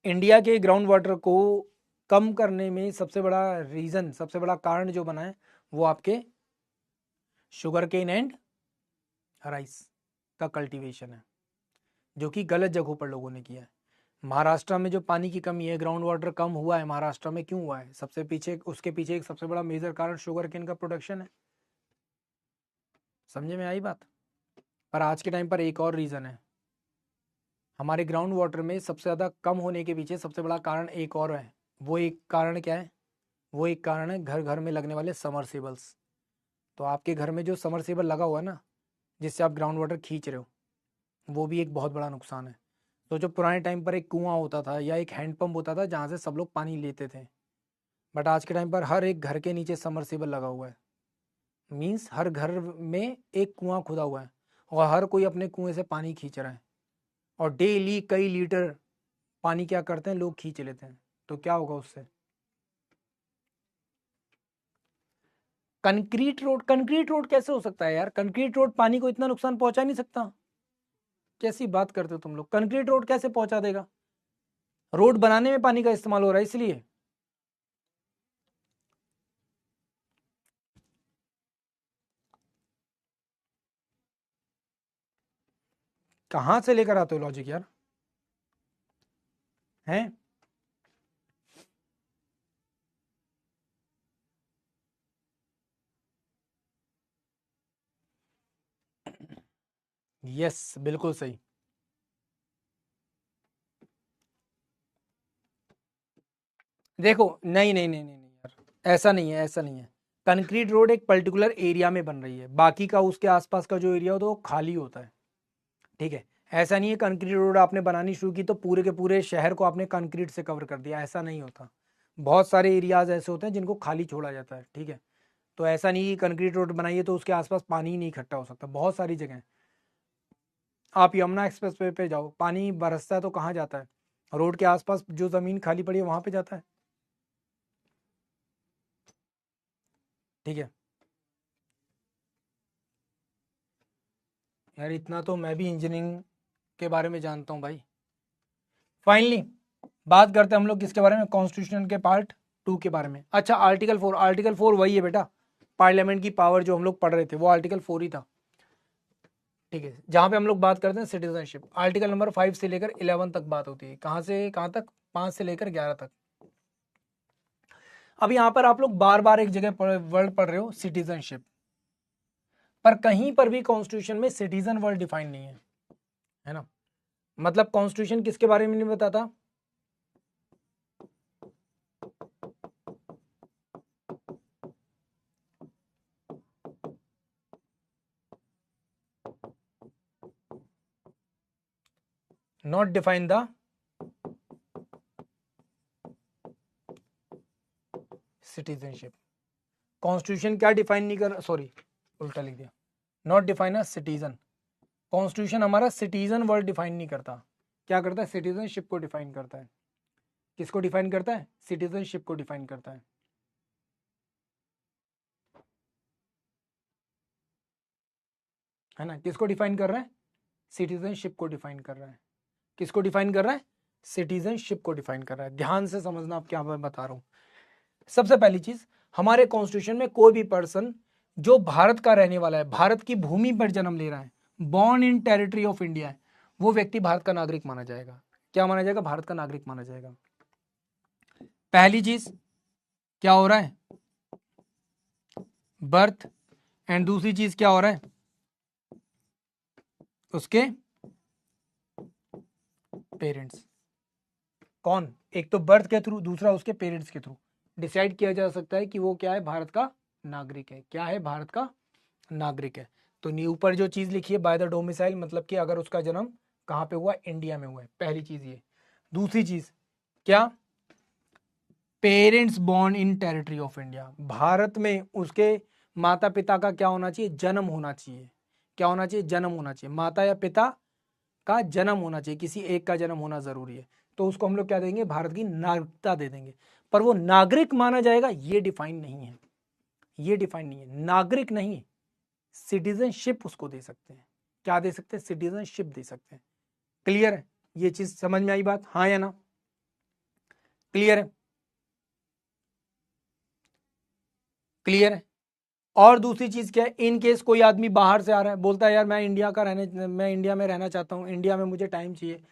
इंडिया के ग्राउंड वाटर को कम करने में सबसे बड़ा रीज़न, सबसे बड़ा कारण जो बना है वो आपके शुगर केन एंड राइस का कल्टीवेशन है, जो कि गलत जगहों पर लोगों ने किया है। महाराष्ट्र में जो पानी की कमी है, ग्राउंड वाटर कम हुआ है महाराष्ट्र में, क्यों हुआ है, सबसे पीछे उसके पीछे एक सबसे बड़ा मेजर कारण शुगर केन का प्रोडक्शन है। समझे में आई बात। पर आज के टाइम पर एक और रीज़न है, हमारे ग्राउंड वाटर में सबसे ज़्यादा कम होने के पीछे सबसे बड़ा कारण एक और है। वो एक कारण क्या है, वो एक कारण है घर घर में लगने वाले समरसेबल्स। तो आपके घर में जो समरसेबल लगा हुआ है ना, जिससे आप ग्राउंड वाटर खींच रहे हो, वो भी एक बहुत बड़ा नुकसान है। तो जो पुराने टाइम पर एक कुआं होता था या एक हैंडपंप होता था जहाँ से सब लोग पानी लेते थे, बट आज के टाइम पर हर एक घर के नीचे समरसेबल लगा हुआ है। मीन्स हर घर में एक कुआं खुदा हुआ है और हर कोई अपने कुएं से पानी खींच रहा है, और डेली कई लीटर पानी क्या करते हैं लोग खींच लेते हैं। तो क्या होगा उससे, कंक्रीट रोड कैसे हो सकता है यार, कंक्रीट रोड पानी को इतना नुकसान पहुंचा नहीं सकता। कैसी बात करते हो तुम लोग, कंक्रीट रोड कैसे पहुंचा देगा, रोड बनाने में पानी का इस्तेमाल हो रहा है इसलिए। कहां से लेकर आते हो लॉजिक यार, हैं। यस बिल्कुल सही। देखो नहीं नहीं नहीं नहीं नहीं यार, ऐसा नहीं है, ऐसा नहीं है। कंक्रीट रोड एक पर्टिकुलर एरिया में बन रही है, बाकी का उसके आसपास का जो एरिया होता है वो खाली होता है, ठीक है। ऐसा नहीं है कंक्रीट रोड आपने बनानी शुरू की तो पूरे के पूरे शहर को आपने कंक्रीट से कवर कर दिया, ऐसा नहीं होता। बहुत सारे एरियाज ऐसे होते हैं जिनको खाली छोड़ा जाता है, ठीक है। तो ऐसा नहीं कि कंक्रीट रोड बनाइए तो उसके आसपास पानी ही नहीं इकट्ठा हो सकता, बहुत सारी जगह। आप यमुना एक्सप्रेस वे पे जाओ, पानी बरसता है तो कहाँ जाता है, रोड के आसपास जो ज़मीन खाली पड़ी है वहाँ पे जाता है, ठीक है। यार इतना तो मैं भी इंजीनियरिंग के बारे में जानता हूँ भाई। फाइनली बात करते हैं हम लोग किसके बारे में, कॉन्स्टिट्यूशन के पार्ट 2 के बारे में। अच्छा आर्टिकल 4 वही है बेटा, पार्लियामेंट की पावर जो हम लोग पढ़ रहे थे वो आर्टिकल 4 ही था, ठीक है। जहाँ पे हम लोग बात करते हैं सिटीजनशिप, आर्टिकल नंबर 5 से लेकर 11 तक बात होती है, कहाँ से कहाँ तक, 5 से लेकर 11 तक। अब यहाँ पर आप लोग बार बार एक जगह वर्ड पढ़ रहे हो सिटीजनशिप, पर कहीं पर भी कॉन्स्टिट्यूशन में सिटीजन वर्ड डिफाइन नहीं है ना। मतलब कॉन्स्टिट्यूशन किसके बारे में नहीं बताता, not define the citizenship. Constitution क्या डिफाइन नहीं कर, सॉरी उल्टा लिख दिया, not define a citizen. Constitution हमारा सिटीजन वर्ड डिफाइन नहीं करता, क्या करता है, सिटीजनशिप को डिफाइन करता है। किसको डिफाइन करता है, सिटीजनशिप को डिफाइन करता है। है ना। किसको डिफाइन कर रहा है? सिटीजनशिप को डिफाइन कर रहा है। किसको डिफाइन कर रहा है? सिटीजनशिप को डिफाइन कर रहा है। ध्यान से समझना आप क्या मैं बता रहा हूं। सबसे पहली चीज, हमारे कॉन्स्टिट्यूशन में कोई भी पर्सन जो भारत का रहने वाला है, भारत की भूमि पर जन्म ले रहा है, born in territory of India है, वो व्यक्ति भारत का नागरिक माना जाएगा। क्या माना जाएगा? भारत का नागरिक माना जाएगा। पहली चीज क्या हो रहा है? बर्थ। एंड दूसरी चीज क्या हो रहा है? उसके पेरेंट्स। कौन? एक तो बर्थ के थ्रू, दूसरा उसके पेरेंट्स के थ्रू डिसाइड किया जा सकता है कि वो क्या है? भारत का नागरिक है। क्या है? भारत का नागरिक है। तो ऊपर जो चीज लिखी है बाय द डोमिसाइल, मतलब कि अगर उसका जन्म कहां पे हुआ? इंडिया में हुआ है। पहली चीज ये। दूसरी चीज क्या? Parents born in territory of India. Bharat में उसके माता पिता का क्या होना चाहिए? जन्म होना चाहिए। क्या होना चाहिए? जन्म होना चाहिए। माता या पिता का जन्म होना चाहिए, किसी एक का जन्म होना जरूरी है। तो उसको हम लोग क्या देंगे? भारत की नागरिकता दे देंगे। पर वो नागरिक माना जाएगा, ये डिफाइन नहीं है। ये डिफाइन नहीं है, नागरिक नहीं, सिटीजनशिप उसको दे सकते हैं। क्या दे सकते हैं? सिटीजनशिप दे सकते हैं। क्लियर है? ये चीज समझ में आई बात? हाँ या ना? क्लियर है? क्लियर है? और दूसरी चीज क्या है? इन केस कोई आदमी बाहर से आ रहा है, बोलता है यार मैं इंडिया में रहना चाहता हूँ, इंडिया में मुझे टाइम चाहिए,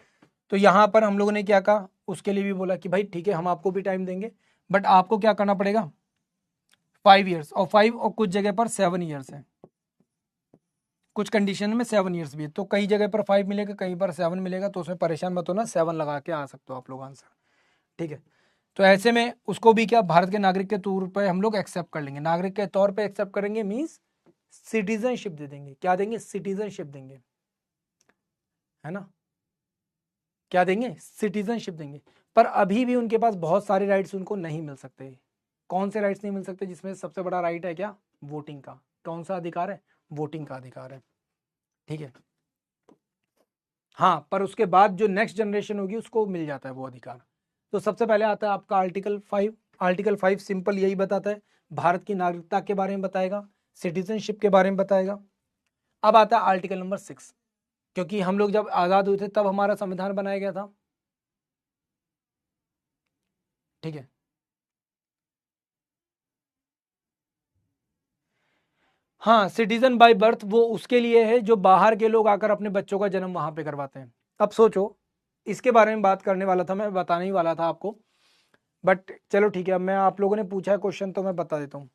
तो यहाँ पर हम लोगों ने क्या कहा? उसके लिए भी बोला कि भाई ठीक है, हम आपको भी टाइम देंगे, बट आपको क्या करना पड़ेगा? 5 ईयर्स, और 5 और कुछ जगह पर 7 ईयर्स है, कुछ कंडीशन में 7 ईयर्स भी है। तो कई जगह पर 5 मिलेगा, कहीं पर 7 मिलेगा, तो उसमें परेशान मत होना, 7 लगा के आ सकते हो आप लोग आंसर। ठीक है। तो ऐसे में उसको भी क्या, भारत के नागरिक के तौर पर हम लोग एक्सेप्ट कर लेंगे। नागरिक के तौर पर एक्सेप्ट करेंगे मीन्स सिटीजनशिप दे देंगे। क्या देंगे? सिटीजनशिप देंगे, है ना। क्या देंगे? सिटीजनशिप देंगे। पर अभी भी उनके पास बहुत सारे राइट्स उनको नहीं मिल सकते। कौन से राइट्स नहीं मिल सकते? जिसमें सबसे बड़ा राइट है क्या? वोटिंग का। कौन सा अधिकार है? वोटिंग का अधिकार है। ठीक है। हाँ, पर उसके बाद जो नेक्स्ट जनरेशन होगी उसको मिल जाता है वो अधिकार। तो सबसे पहले आता है आपका आर्टिकल 5। आर्टिकल 5 सिंपल यही बताता है, भारत की नागरिकता के बारे में बताएगा, सिटीजनशिप के बारे में बताएगा। अब आता है आर्टिकल नंबर 6, क्योंकि हम लोग जब आज़ाद हुए थे तब हमारा संविधान बनाया गया था। ठीक है। हाँ, सिटीजन बाय बर्थ वो उसके लिए है जो बाहर के लोग आकर अपने बच्चों का जन्म वहां पे करवाते हैं। अब सोचो, इसके बारे में बात करने वाला था, मैं बताने ही वाला था आपको, बट चलो ठीक है, अब मैं आप लोगों ने पूछा है क्वेश्चन तो मैं बता देता हूँ।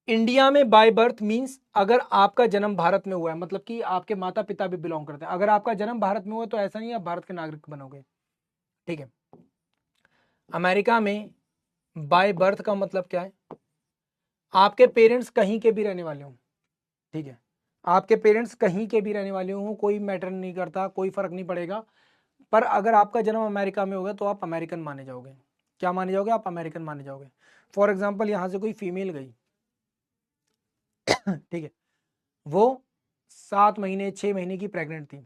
इंडिया में बाय बर्थ मीन्स अगर आपका जन्म भारत में हुआ है, मतलब कि आपके माता पिता भी बिलोंग करते हैं, अगर आपका जन्म भारत में हुआ तो ऐसा नहीं आप भारत के नागरिक बनोगे। ठीक है। अमेरिका में बाय बर्थ का मतलब क्या है? आपके पेरेंट्स कहीं के भी रहने वाले हों। ठीक है। आपके पेरेंट्स कहीं के भी रहने वाले हों, कोई मैटर नहीं करता, कोई फर्क नहीं पड़ेगा। पर अगर आपका जन्म अमेरिका में होगा तो आप अमेरिकन माने जाओगे। क्या माने जाओगे? आप अमेरिकन माने जाओगे। फॉर एग्जाम्पल, यहाँ से कोई फीमेल गई, ठीक है, वो 7 महीने 6 महीने की प्रेग्नेंट थी,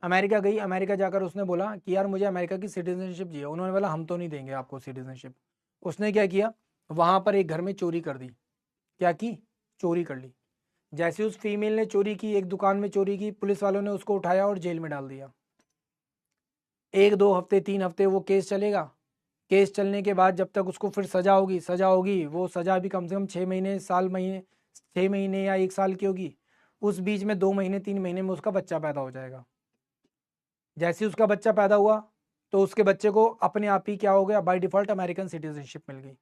अमेरिका गई, अमेरिका जाकर उसने बोला कि यार मुझे अमेरिका की सिटीजनशिप चाहिए। उन्होंने बोला हम तो नहीं देंगे आपको सिटीजनशिप। उसने क्या किया? वहां पर एक घर में चोरी कर दी। क्या की? चोरी कर ली। जैसे उस फीमेल ने चोरी की, एक दुकान में चोरी की, पुलिस वालों ने उसको उठाया और जेल में डाल दिया। 1 2 हफ्ते 3 हफ्ते वो केस चलेगा। केस चलने के बाद जब तक उसको फिर सजा होगी, वो सजा भी कम से कम 6 महीने या 1 साल की होगी। उस बीच में 2 महीने 3 महीने में उसका बच्चा पैदा हो जाएगा। जैसे ही उसका बच्चा पैदा हुआ तो उसके बच्चे को अपने आप ही क्या हो गया? बाय डिफॉल्ट अमेरिकन सिटीजनशिप मिल गई।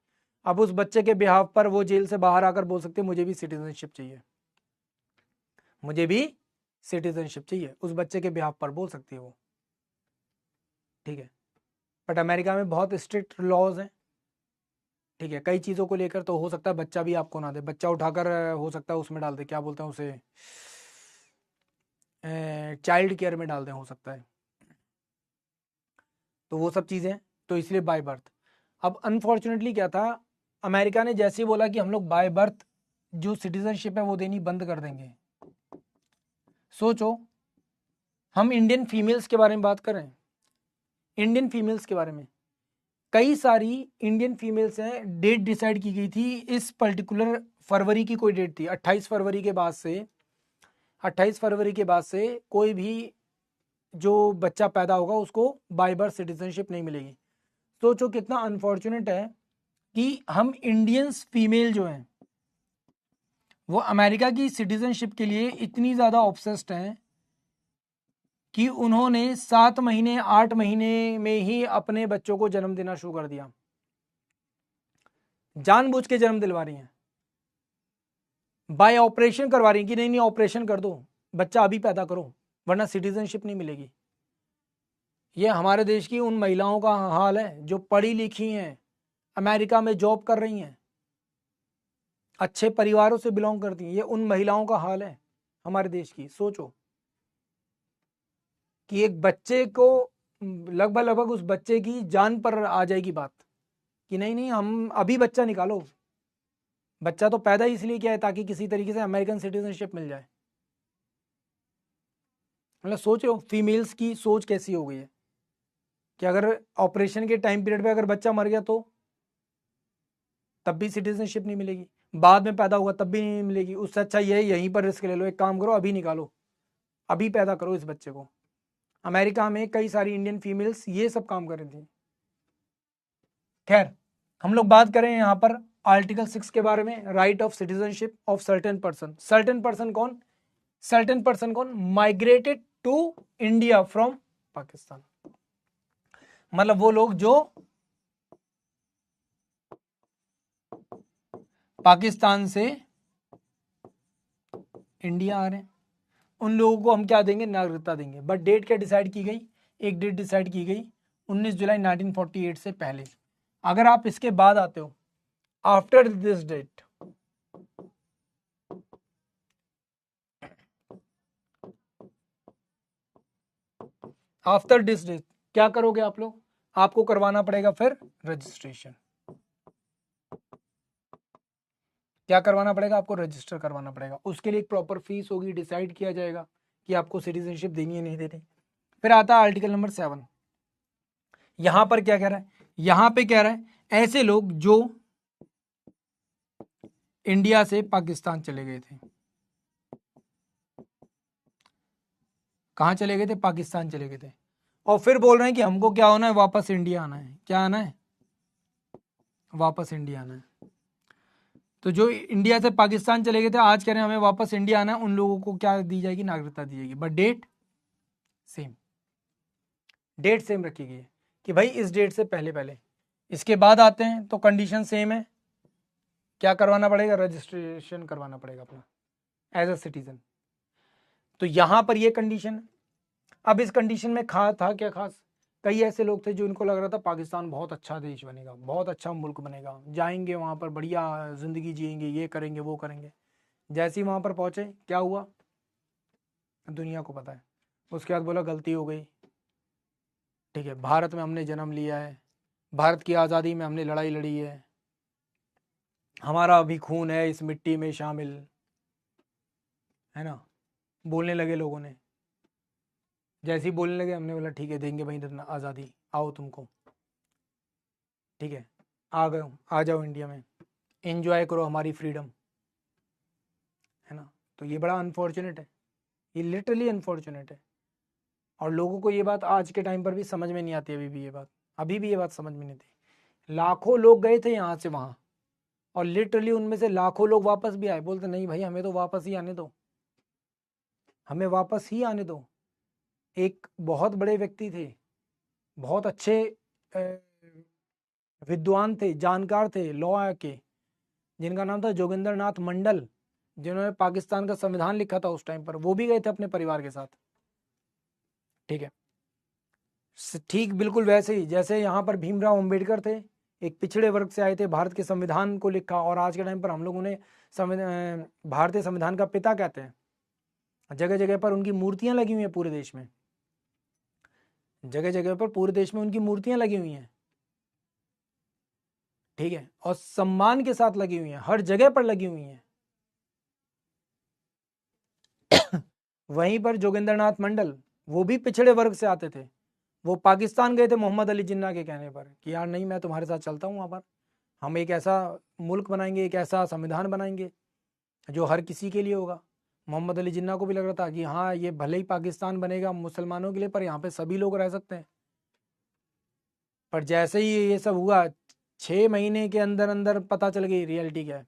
अब उस बच्चे के बिहाफ पर वो जेल से बाहर आकर बोल सकते मुझे भी सिटीजनशिप चाहिए, मुझे भी सिटीजनशिप चाहिए, उस बच्चे के बिहाफ पर बोल सकती है वो। ठीक है। बट अमेरिका में बहुत स्ट्रिक्ट लॉज हैं। ठीक है। कई चीज़ों को लेकर तो हो सकता है बच्चा भी आपको ना दे, बच्चा उठाकर हो सकता है उसमें डाल दे, क्या बोलते हैं उसे, चाइल्ड केयर में डाल दें, हो सकता है। तो वो सब चीज़ें, तो इसलिए बाय बर्थ। अब अनफॉर्चुनेटली क्या था, अमेरिका ने जैसे ही बोला कि हम लोग बाय बर्थ जो सिटीजनशिप है वो देनी बंद कर देंगे। सोचो, हम इंडियन फीमेल्स के बारे में बात कर रहे हैं, इंडियन फीमेल्स के बारे में कई सारी इंडियन फीमेल्स हैं। डेट डिसाइड की गई थी इस पर्टिकुलर फरवरी की, कोई डेट थी 28 फरवरी के बाद से 28 फरवरी के बाद से कोई भी जो बच्चा पैदा होगा उसको बाय बर्थ सिटीजनशिप नहीं मिलेगी। सोचो कितना अनफॉर्चुनेट है कि हम इंडियंस फीमेल जो हैं वो अमेरिका की सिटीजनशिप के लिए इतनी ज़्यादा ऑब्सेस्ड हैं कि उन्होंने 7 महीने 8 महीने में ही अपने बच्चों को जन्म देना शुरू कर दिया, जानबूझ के जन्म दिलवा रही हैं, बाय ऑपरेशन करवा रही हैं कि नहीं नहीं ऑपरेशन कर दो, बच्चा अभी पैदा करो वरना सिटीजनशिप नहीं मिलेगी। ये हमारे देश की उन महिलाओं का हाल है जो पढ़ी लिखी हैं, अमेरिका में जॉब कर रही हैं, अच्छे परिवारों से बिलोंग करती हैं। ये उन महिलाओं का हाल है हमारे देश की। सोचो कि एक बच्चे को लगभग लगभग उस बच्चे की जान पर आ जाएगी बात कि नहीं नहीं हम अभी बच्चा निकालो। बच्चा तो पैदा इसलिए किया है ताकि किसी तरीके से अमेरिकन सिटीजनशिप मिल जाए। मतलब सोच रहे हो फीमेल्स की सोच कैसी हो गई है कि अगर ऑपरेशन के टाइम पीरियड पे अगर बच्चा मर गया तो तब भी सिटीजनशिप नहीं मिलेगी, बाद में पैदा होगा तब भी नहीं मिलेगी। उससे अच्छा ये यहीं पर रिस्क ले लो, एक काम करो अभी निकालो, अभी पैदा करो इस बच्चे को। अमेरिका में कई सारी इंडियन फीमेल्स ये सब काम कर रही थी। खैर हम लोग बात करें यहाँ पर आर्टिकल 6 के बारे में, right of citizenship of certain person. Certain person कौन? सर्टेन पर्सन कौन? Migrated to India from Pakistan. मतलब वो लोग जो पाकिस्तान से इंडिया आ रहे हैं उन लोगों को हम क्या देंगे? नागरिकता देंगे। बट डेट क्या डिसाइड की गई? एक डेट डिसाइड की गई 19 जुलाई 1948 से पहले। अगर आप इसके बाद आते हो after this date, after this date क्या करोगे आप लोग? आपको करवाना पड़ेगा फिर रजिस्ट्रेशन। क्या करवाना पड़ेगा? आपको रजिस्टर करवाना पड़ेगा। उसके लिए एक प्रॉपर फीस होगी, डिसाइड किया जाएगा कि आपको सिटीजनशिप देनी है नहीं देनी। फिर आता है आर्टिकल नंबर 7। यहां पर क्या कह रहा है? यहां पे कह रहा है ऐसे लोग जो इंडिया से पाकिस्तान चले गए थे। कहां चले गए थे? पाकिस्तान चले गए थे। और फिर बोल रहे हैं कि हमको क्या होना है? वापस इंडिया आना है। क्या आना है? वापस इंडिया आना है। तो जो इंडिया से पाकिस्तान चले गए थे आज कह रहे हैं हमें वापस इंडिया आना है, उन लोगों को क्या दी जाएगी? नागरिकता दी जाएगी। But date same, date same रखी गई है कि भाई इस डेट से पहले पहले। इसके बाद आते हैं तो कंडीशन सेम है। क्या करवाना पड़ेगा? रजिस्ट्रेशन करवाना पड़ेगा अपना एज अ सिटीजन। तो यहां पर ये कंडीशन है। अब इस कंडीशन में था क्या खास? कई ऐसे लोग थे जो इनको लग रहा था पाकिस्तान बहुत अच्छा देश बनेगा, बहुत अच्छा मुल्क बनेगा, जाएंगे वहां पर बढ़िया जिंदगी जिएंगे, ये करेंगे वो करेंगे। जैसे ही वहां पर पहुंचे क्या हुआ दुनिया को पता है। उसके बाद बोला गलती हो गई, ठीक है, भारत में हमने जन्म लिया है, भारत की आज़ादी में हमने लड़ाई लड़ी है, हमारा अभी खून है इस मिट्टी में शामिल, है ना। बोलने लगे लोगों ने। जैसे ही बोलने लगे हमने बोला ठीक है देंगे भाई आज़ादी, आओ तुमको, ठीक है आ गए, आ जाओ इंडिया में, एंजॉय करो हमारी फ्रीडम, है ना। तो ये बड़ा अनफॉर्चुनेट है, ये लिटरली अनफॉर्चुनेट है। और लोगों को ये बात आज के टाइम पर भी समझ में नहीं आती। अभी भी ये बात समझ में नहीं थी। लाखों लोग गए थे यहाँ से वहाँ और लिटरली उनमें से लाखों लोग वापस भी आए, बोलते नहीं भाई हमें तो वापस ही आने दो, हमें वापस ही आने दो। एक बहुत बड़े व्यक्ति थे, बहुत अच्छे विद्वान थे, जानकार थे लॉ के, जिनका नाम था जोगिंदर नाथ मंडल, जिन्होंने पाकिस्तान का संविधान लिखा था उस टाइम पर, वो भी गए थे अपने परिवार के साथ, ठीक है। ठीक बिल्कुल वैसे ही जैसे यहाँ पर भीमराव अंबेडकर थे, एक पिछड़े वर्ग से आए थे, भारत के संविधान को लिखा, और आज के टाइम पर हम लोग उन्हें भारतीय संविधान का पिता कहते हैं। जगह जगह पर उनकी मूर्तियां लगी हुई हैं पूरे देश में, जगह जगह पर पूरे देश में उनकी मूर्तियां लगी हुई हैं, ठीक है, और सम्मान के साथ लगी हुई हैं, हर जगह पर लगी हुई हैं। वहीं पर जोगिंदर नाथ मंडल, वो भी पिछड़े वर्ग से आते थे, वो पाकिस्तान गए थे मोहम्मद अली जिन्ना के कहने पर कि यार नहीं मैं तुम्हारे साथ चलता हूँ, वहाँ पर हम एक ऐसा मुल्क बनाएंगे, एक ऐसा संविधान बनाएंगे जो हर किसी के लिए होगा। मोहम्मद अली जिन्ना को भी लग रहा था कि हाँ ये भले ही पाकिस्तान बनेगा मुसलमानों के लिए पर यहाँ पे सभी लोग रह सकते हैं। पर जैसे ही ये सब हुआ 6 महीने के अंदर अंदर पता चल गई रियलिटी क्या है।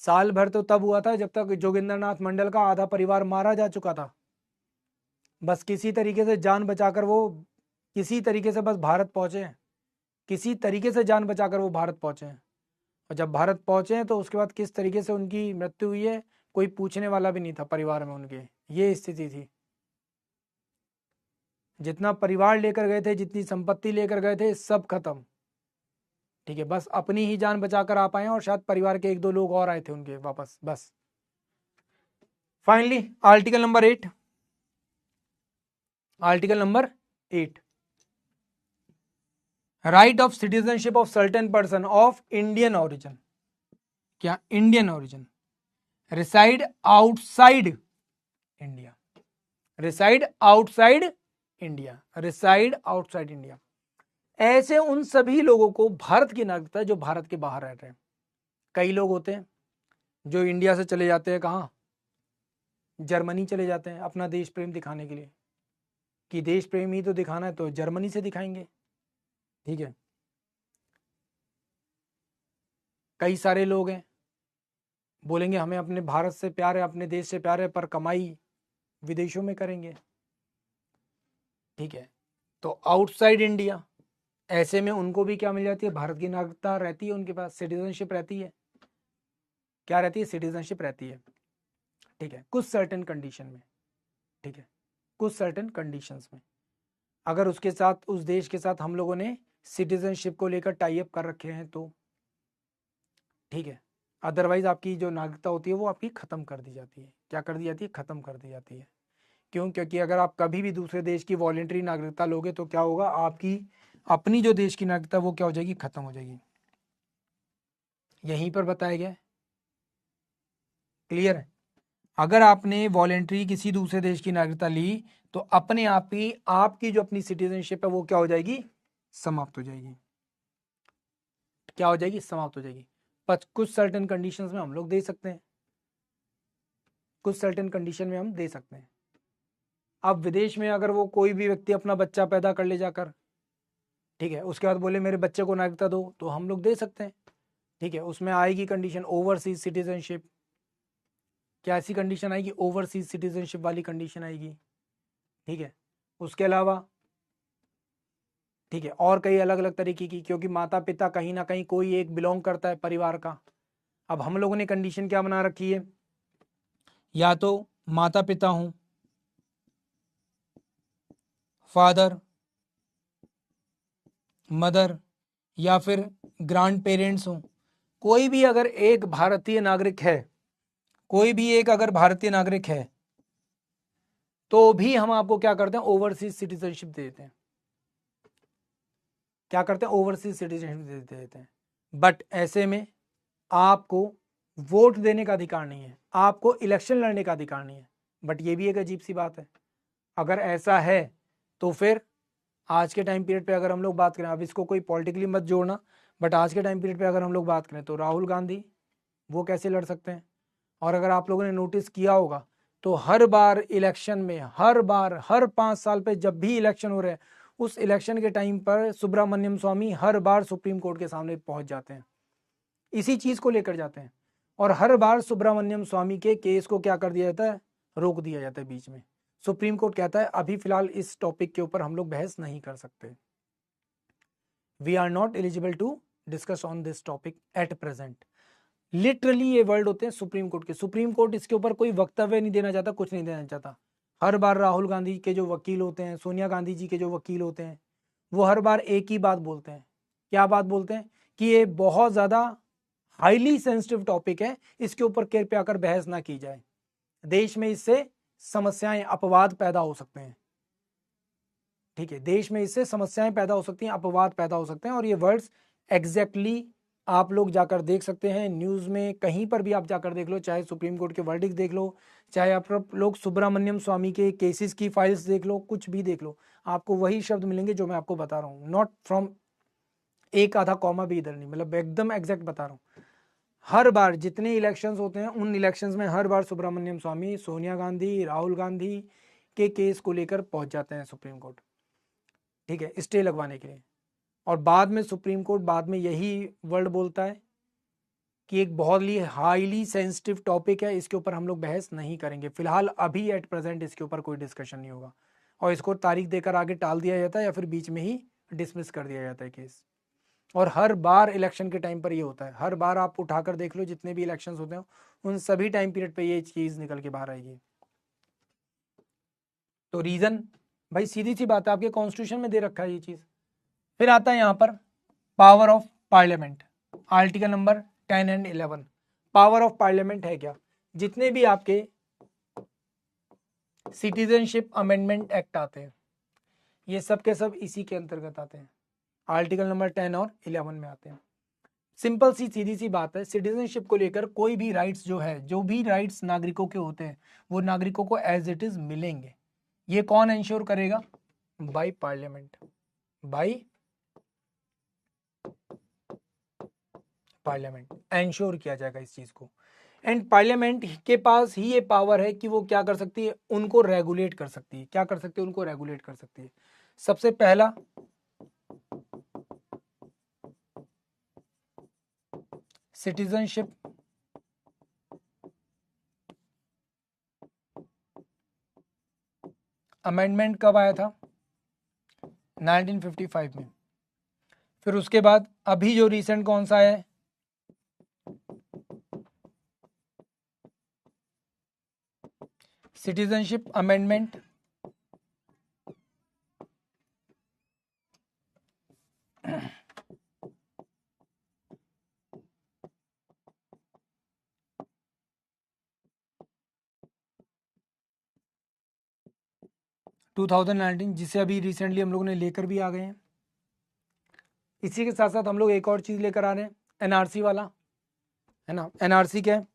साल भर तो तब हुआ था जब तक जोगिंद्रनाथ मंडल का आधा परिवार मारा जा चुका था। बस किसी तरीके से जान बचाकर वो किसी तरीके से बस भारत पहुंचे हैं, किसी तरीके से जान बचाकर वो भारत पहुंचे हैं। और जब भारत पहुंचे हैं तो उसके बाद किस तरीके से उनकी मृत्यु हुई है कोई पूछने वाला भी नहीं था परिवार में उनके। ये स्थिति थी। जितना परिवार लेकर गए थे, जितनी संपत्ति लेकर गए थे, सब खत्म। ठीक है, बस अपनी ही जान बचाकर आ पाए और शायद परिवार के 1-2 लोग और आए थे उनके वापस, बस। Finally article number 8, article number 8, right of citizenship of certain person of Indian origin, क्या Indian origin, reside outside India, reside outside India, reside outside India. ऐसे उन सभी लोगों को भारत की नागरिकता जो भारत के बाहर रह रहे हैं। कई लोग होते हैं जो इंडिया से चले जाते हैं, कहाँ, जर्मनी चले जाते हैं अपना देश प्रेम दिखाने के लिए, कि देश प्रेम ही तो दिखाना है तो जर्मनी से दिखाएंगे। ठीक है, कई सारे लोग हैं बोलेंगे हमें अपने भारत से प्यार है, अपने देश से प्यार है, पर कमाई विदेशों में करेंगे। ठीक है, तो आउटसाइड इंडिया, ऐसे में उनको भी क्या मिल जाती है, भारत की नागरिकता रहती है उनके पास, सिटीजनशिप रहती है। क्या रहती है, सिटीजनशिप रहती है। ठीक है, कुछ सर्टेन कंडीशन में। ठीक है, कुछ सर्टेन कंडीशंस में अगर उसके साथ, उस देश के साथ हम लोगों ने सिटीजनशिप को लेकर टाई अप कर रखे हैं तो ठीक है। अदरवाइज आपकी जो नागरिकता होती है वो आपकी खत्म कर दी जाती है। क्या कर दी जाती है, खत्म कर दी जाती है। क्यों, क्योंकि अगर आप कभी भी दूसरे देश की वॉलेंटरी नागरिकता लोगे तो क्या होगा, आपकी अपनी जो देश की नागरिकता वो क्या हो जाएगी, खत्म हो जाएगी। यहीं पर बताया गया है, क्लियर है। अगर आपने वॉलेंटरी किसी दूसरे देश की नागरिकता ली तो अपने आप ही आपकी जो अपनी सिटीजनशिप है वो क्या हो जाएगी, समाप्त हो जाएगी। क्या हो जाएगी, समाप्त हो जाएगी। पर कुछ सर्टेन कंडीशंस में हम लोग दे सकते हैं, कुछ सर्टेन कंडीशन में हम दे सकते हैं। अब विदेश में अगर वो कोई भी व्यक्ति अपना बच्चा पैदा कर ले जाकर, ठीक है, उसके बाद बोले मेरे बच्चे को नागरिकता दो, तो हम लोग दे सकते हैं। ठीक है, उसमें आएगी कंडीशन ओवरसीज सिटीजनशिप। क्या ऐसी कंडीशन आएगी, ओवरसीज सिटीजनशिप वाली कंडीशन आएगी। ठीक है, उसके अलावा ठीक है और कई अलग अलग तरीके की, क्योंकि माता पिता कहीं ना कहीं कोई एक बिलोंग करता है परिवार का। अब हम लोगों ने कंडीशन क्या बना रखी है, या तो माता पिता हूं, फादर मदर, या फिर ग्रैंड पेरेंट्स हों। कोई भी अगर एक भारतीय नागरिक है, कोई भी एक अगर भारतीय नागरिक है तो भी हम आपको क्या करते हैं, ओवरसीज सिटीजनशिप दे देते हैं। क्या करते हैं, ओवरसीज सिटीजनशिप दे देते हैं। बट ऐसे में आपको वोट देने का अधिकार नहीं है, आपको इलेक्शन लड़ने का अधिकार नहीं है। बट ये भी एक अजीब सी बात है। अगर ऐसा है तो फिर आज के टाइम पीरियड पे अगर हम लोग बात करें, अब इसको कोई पॉलिटिकली मत जोड़ना, बट आज के टाइम पीरियड पे अगर हम लोग बात करें तो राहुल गांधी वो कैसे लड़ सकते हैं। और अगर आप लोगों ने नोटिस किया होगा तो हर बार इलेक्शन में, हर बार, हर 5 साल पे जब भी इलेक्शन हो रहे हैं, उस इलेक्शन के टाइम पर सुब्रमण्यम स्वामी हर बार सुप्रीम कोर्ट के सामने पहुंच जाते हैं, इसी चीज को लेकर जाते हैं। और हर बार सुब्रमण्यम स्वामी के केस को क्या कर दिया जाता है, रोक दिया जाता है बीच में। सुप्रीम कोर्ट कहता है अभी फिलहाल इस टॉपिक के ऊपर हम लोग बहस नहीं कर सकते, we are not eligible to discuss on this topic at present. Literally ये वर्ड होते हैं सुप्रीम कोर्ट के। सुप्रीम कोर्ट इसके ऊपर कोई वक्तव्य नहीं देना चाहता, कुछ नहीं देना चाहता। हर बार राहुल गांधी के जो वकील होते हैं, सोनिया गांधी जी के जो वकील होते हैं, वो हर बार एक ही बात बोलते हैं। क्या बात बोलते हैं, कि ये बहुत ज्यादा हाईली सेंसिटिव टॉपिक है, इसके ऊपर कृपया कर बहस ना की जाए, देश में इससे समस्याएं, अपवाद पैदा हो सकते हैं। ठीक है, देश में इससे समस्याएं पैदा हो सकती हैं, अपवाद पैदा हो सकते हैं। और ये वर्ड्स एग्जैक्टली आप लोग जाकर देख सकते हैं न्यूज़ में, कहीं पर भी आप जाकर देख लो, चाहे सुप्रीम कोर्ट के वर्डिक्ट देख लो, चाहे आप लोग सुब्रमण्यम स्वामी के केसेस की फाइल्स देख लो, कुछ भी देख लो, आपको वही शब्द मिलेंगे जो मैं आपको बता रहा हूँ। नॉट फ्रॉम एक आधा कॉमा भी इधर नहीं, मतलब एकदम एग्जैक्ट बता रहा हूँ। हर बार जितने इलेक्शंस होते हैं उन इलेक्शंस में हर बार सुब्रमण्यम स्वामी, सोनिया गांधी, राहुल गांधी के केस को लेकर पहुंच जाते हैं सुप्रीम कोर्ट, ठीक है, स्टे लगवाने के लिए। और बाद में सुप्रीम कोर्ट बाद में यही वर्ड बोलता है कि एक बहुत ही हाईली सेंसिटिव टॉपिक है, इसके ऊपर हम लोग बहस नहीं करेंगे फिलहाल, अभी एट प्रेजेंट इसके ऊपर कोई डिस्कशन नहीं होगा। और इसको तारीख देकर आगे टाल दिया जाता है या फिर बीच में ही डिसमिस कर दिया जाता है केस। और हर बार इलेक्शन के टाइम पर ये होता है, हर बार आप उठाकर देख लो जितने भी इलेक्शंस होते हैं उन सभी टाइम पीरियड पे ये चीज निकल के बाहर आएगी। तो रीजन भाई सीधी सी बात है, आपके कॉन्स्टिट्यूशन में दे रखा है ये चीज। फिर आता है यहाँ पर power of parliament, article number 10 and 11। Power of parliament है क्या, जितने भी आपके सिटीजनशिप अमेंडमेंट एक्ट आते हैं ये सब के सब इसी के अंतर्गत आते हैं, आर्टिकल नंबर 10 और 11 में आते हैं। सिंपल सी सीधी सी बात है, सिटीजनशिप को लेकर कोई भी राइट्स जो है, जो भी राइट्स नागरिकों के होते हैं वो नागरिकों को एज इट इज मिलेंगे। ये कौन इंश्योर करेगा, by parliament, by parliament ensure किया जाएगा इस चीज को। एंड पार्लियामेंट के पास ही ये पावर है कि वो क्या कर सकती है, उनको रेगुलेट कर सकती है। क्या कर सकती है, उनको रेगुलेट कर सकती है। सबसे पहला सिटीजनशिप अमेंडमेंट कब आया था, 1955 में। फिर उसके बाद अभी जो रिसेंट कौन सा है, सिटीजनशिप अमेंडमेंट 2019, जिसे अभी रिसेंटली हम लोगों ने लेकर भी आ गए हैं। इसी के साथ साथ हम लोग एक और चीज लेकर आ रहे हैं, एनआरसी वाला, है ना। एनआरसी क्या है,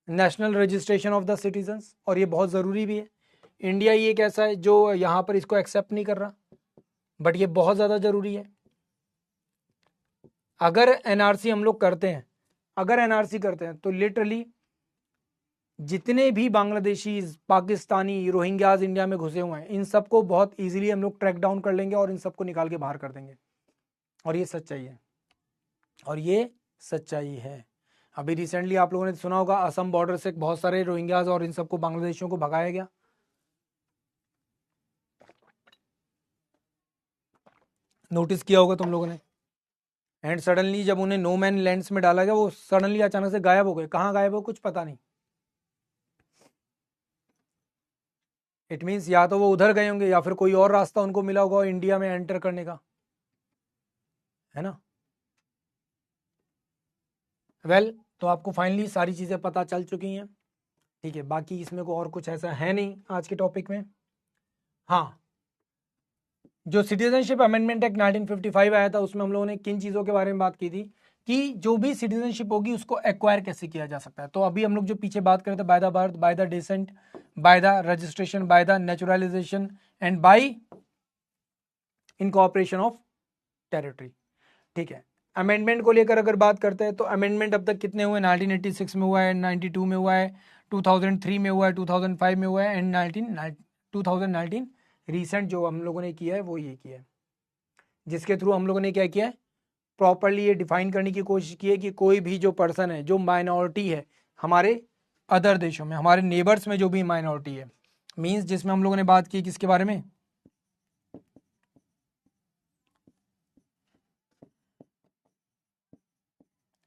national registration of the citizens, और ये बहुत ज़रूरी भी है। इंडिया ही एक ऐसा है जो यहाँ पर इसको एक्सेप्ट नहीं कर रहा, बट ये बहुत ज़्यादा ज़रूरी है। अगर एनआरसी हम लोग करते हैं, अगर एनआरसी करते हैं तो लिटरली जितने भी बांग्लादेशी, पाकिस्तानी, रोहिंग्याज इंडिया में घुसे हुए हैं इन सबको बहुत इजीली हम लोग ट्रैक डाउन कर लेंगे और इन सबको निकाल के बाहर कर देंगे। और ये सच्चाई है, और ये सच्चाई है। अभी रिसेंटली आप लोगों ने सुना होगा असम बॉर्डर से बहुत सारे रोहिंग्याज और इन सबको, बांग्लादेशियों को भगाया गया। नोटिस किया होगा तुम लोगों ने। एंड सडनली जब उन्हें नो मैन लैंड्स में डाला गया वो सडनली अचानक से गायब हो गए। कहाँ गायब हो कुछ पता नहीं। इट मीन्स या तो वो उधर गए होंगे या फिर कोई और रास्ता उनको मिला होगा इंडिया में एंटर करने का, है ना। वेल तो आपको फाइनली सारी चीज़ें पता चल चुकी हैं, ठीक है। बाकी इसमें को और कुछ ऐसा है नहीं आज के टॉपिक में। हाँ, जो सिटीजनशिप अमेंडमेंट एक्ट 1955 आया था उसमें हम लोगों ने किन चीज़ों के बारे में बात की थी कि जो भी सिटीजनशिप होगी उसको एक्वायर कैसे किया जा सकता है। तो अभी हम लोग जो पीछे बात कर रहे थे, by the birth, by the descent, by the registration, by the naturalisation and by incorporation of territory, ठीक है। अमेंडमेंट को लेकर अगर बात करते हैं तो अमेंडमेंट अब तक कितने हुए, 1986 में हुआ है, 92 में हुआ है, 2003 में हुआ है, 2005 में हुआ है, एंड 2019 रिसेंट जो हम लोगों ने किया है वो ये किया है, जिसके थ्रू हम लोगों ने क्या किया है, प्रॉपरली ये डिफाइन करने की कोशिश की है कि कोई भी जो पर्सन है जो माइनॉरिटी है हमारे अदर देशों में, हमारे नेबर्स में जो भी माइनॉरिटी है, मींस जिसमें हम लोगों ने बात की किसके बारे में,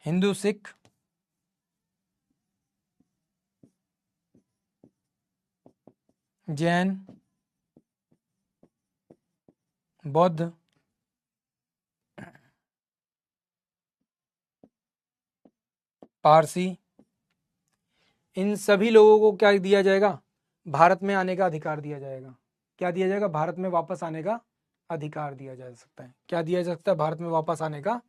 हिंदू, सिख, जैन, बौद्ध, पारसी, इन सभी लोगों को क्या दिया जाएगा, भारत में आने का अधिकार दिया जाएगा। क्या दिया जाएगा, भारत में वापस आने का अधिकार दिया जा सकता है। क्या दिया जा सकता है, भारत में वापस आने का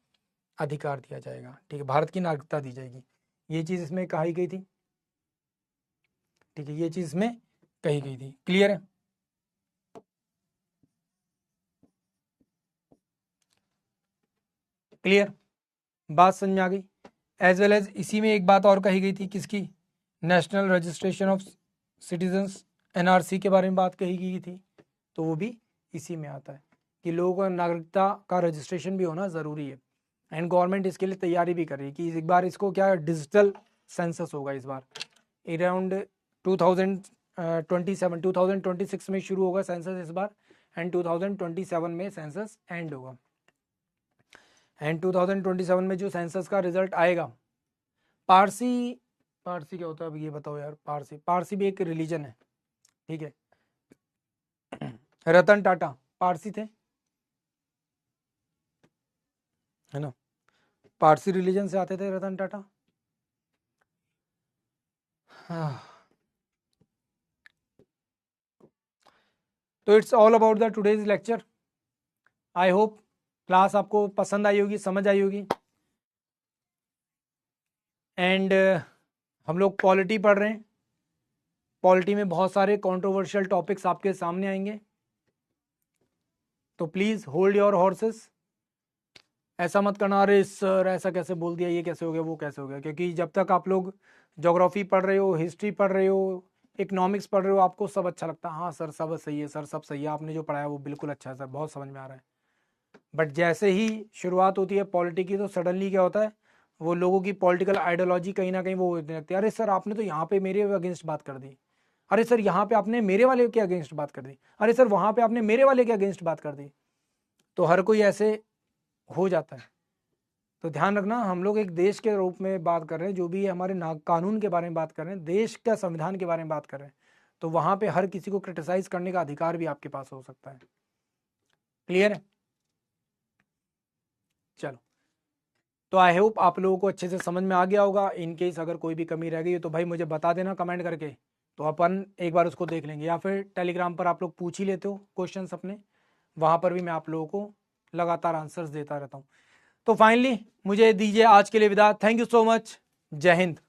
अधिकार दिया जाएगा, ठीक है। भारत की नागरिकता दी जाएगी। ये चीज इसमें कही गई थी, ठीक है, ये चीज इसमें कही गई थी। क्लियर है, क्लियर, बात समझ में आ गई। एज वेल एज इसी में एक बात और कही गई थी, किसकी, national registration of citizens NRC के बारे में बात कही गई थी, तो वो भी इसी में आता है कि लोगों का नागरिकता का रजिस्ट्रेशन भी होना ज़रूरी है। एंड गवर्नमेंट इसके लिए तैयारी भी कर रही है कि एक बार इसको क्या डिजिटल सेंसस होगा इस बार अराउंड 2026 में शुरू होगा सेंसस इस बार, एंड 2027 में सेंसस एंड होगा। एंड 2027 में जो सेंसस का रिजल्ट आएगा, पारसी क्या होता है अब ये बताओ यार। पारसी भी एक रिलीजन है, ठीक है। रतन टाटा पारसी थे, है ना, पारसी रिलीजन से आते थे रतन टाटा। तो it's all about the today's lecture. I hope class आपको पसंद आई होगी, समझ आई होगी। एंड हम लोग पॉलिटी पढ़ रहे हैं, पॉलिटी में बहुत सारे कंट्रोवर्शियल टॉपिक्स आपके सामने आएंगे, तो प्लीज़ होल्ड योर हॉर्सेस। ऐसा मत करना अरे सर ऐसा कैसे बोल दिया, ये कैसे हो गया, वो कैसे हो गया, क्योंकि जब तक आप लोग ज्योग्राफी पढ़ रहे हो, हिस्ट्री पढ़ रहे हो, इकोनॉमिक्स पढ़ रहे हो, आपको सब अच्छा लगता है, हाँ सर सब सही है, सर सब सही है, आपने जो पढ़ाया वो बिल्कुल अच्छा है सर, बहुत समझ में आ रहा है। बट जैसे ही शुरुआत होती है पॉलिटी की, तो सडनली क्या होता है, वो लोगों की पॉलिटिकल आइडियोलॉजी कहीं ना कहीं वो होने लगती है, अरे सर आपने तो यहाँ पे मेरे अगेंस्ट बात कर दी, अरे सर यहाँ पे आपने मेरे वाले के अगेंस्ट बात कर दी, अरे सर वहाँ पे आपने मेरे वाले के अगेंस्ट बात कर दी। तो हर कोई ऐसे हो जाता है। तो ध्यान रखना, हम लोग एक देश के रूप में बात कर रहे हैं, जो भी हमारे कानून के बारे में बात कर रहे हैं, देश का संविधान के बारे में बात कर रहे हैं, तो वहाँ पे हर किसी को क्रिटिसाइज करने का अधिकार भी आपके पास हो सकता है। क्लियर है? चलो, तो आई होप आप लोगों को अच्छे से समझ में आ गया होगा। इन केस अगर कोई भी कमी रह गई तो भाई मुझे बता देना कमेंट करके, तो अपन एक बार उसको देख लेंगे, या फिर टेलीग्राम पर आप लोग पूछ ही लेते हो क्वेश्चंस अपने, वहाँ पर भी मैं आप लोगों को लगातार आंसर्स देता रहता हूँ। तो फाइनली मुझे दीजिए आज के लिए विदा। Thank you so much. जय हिंद।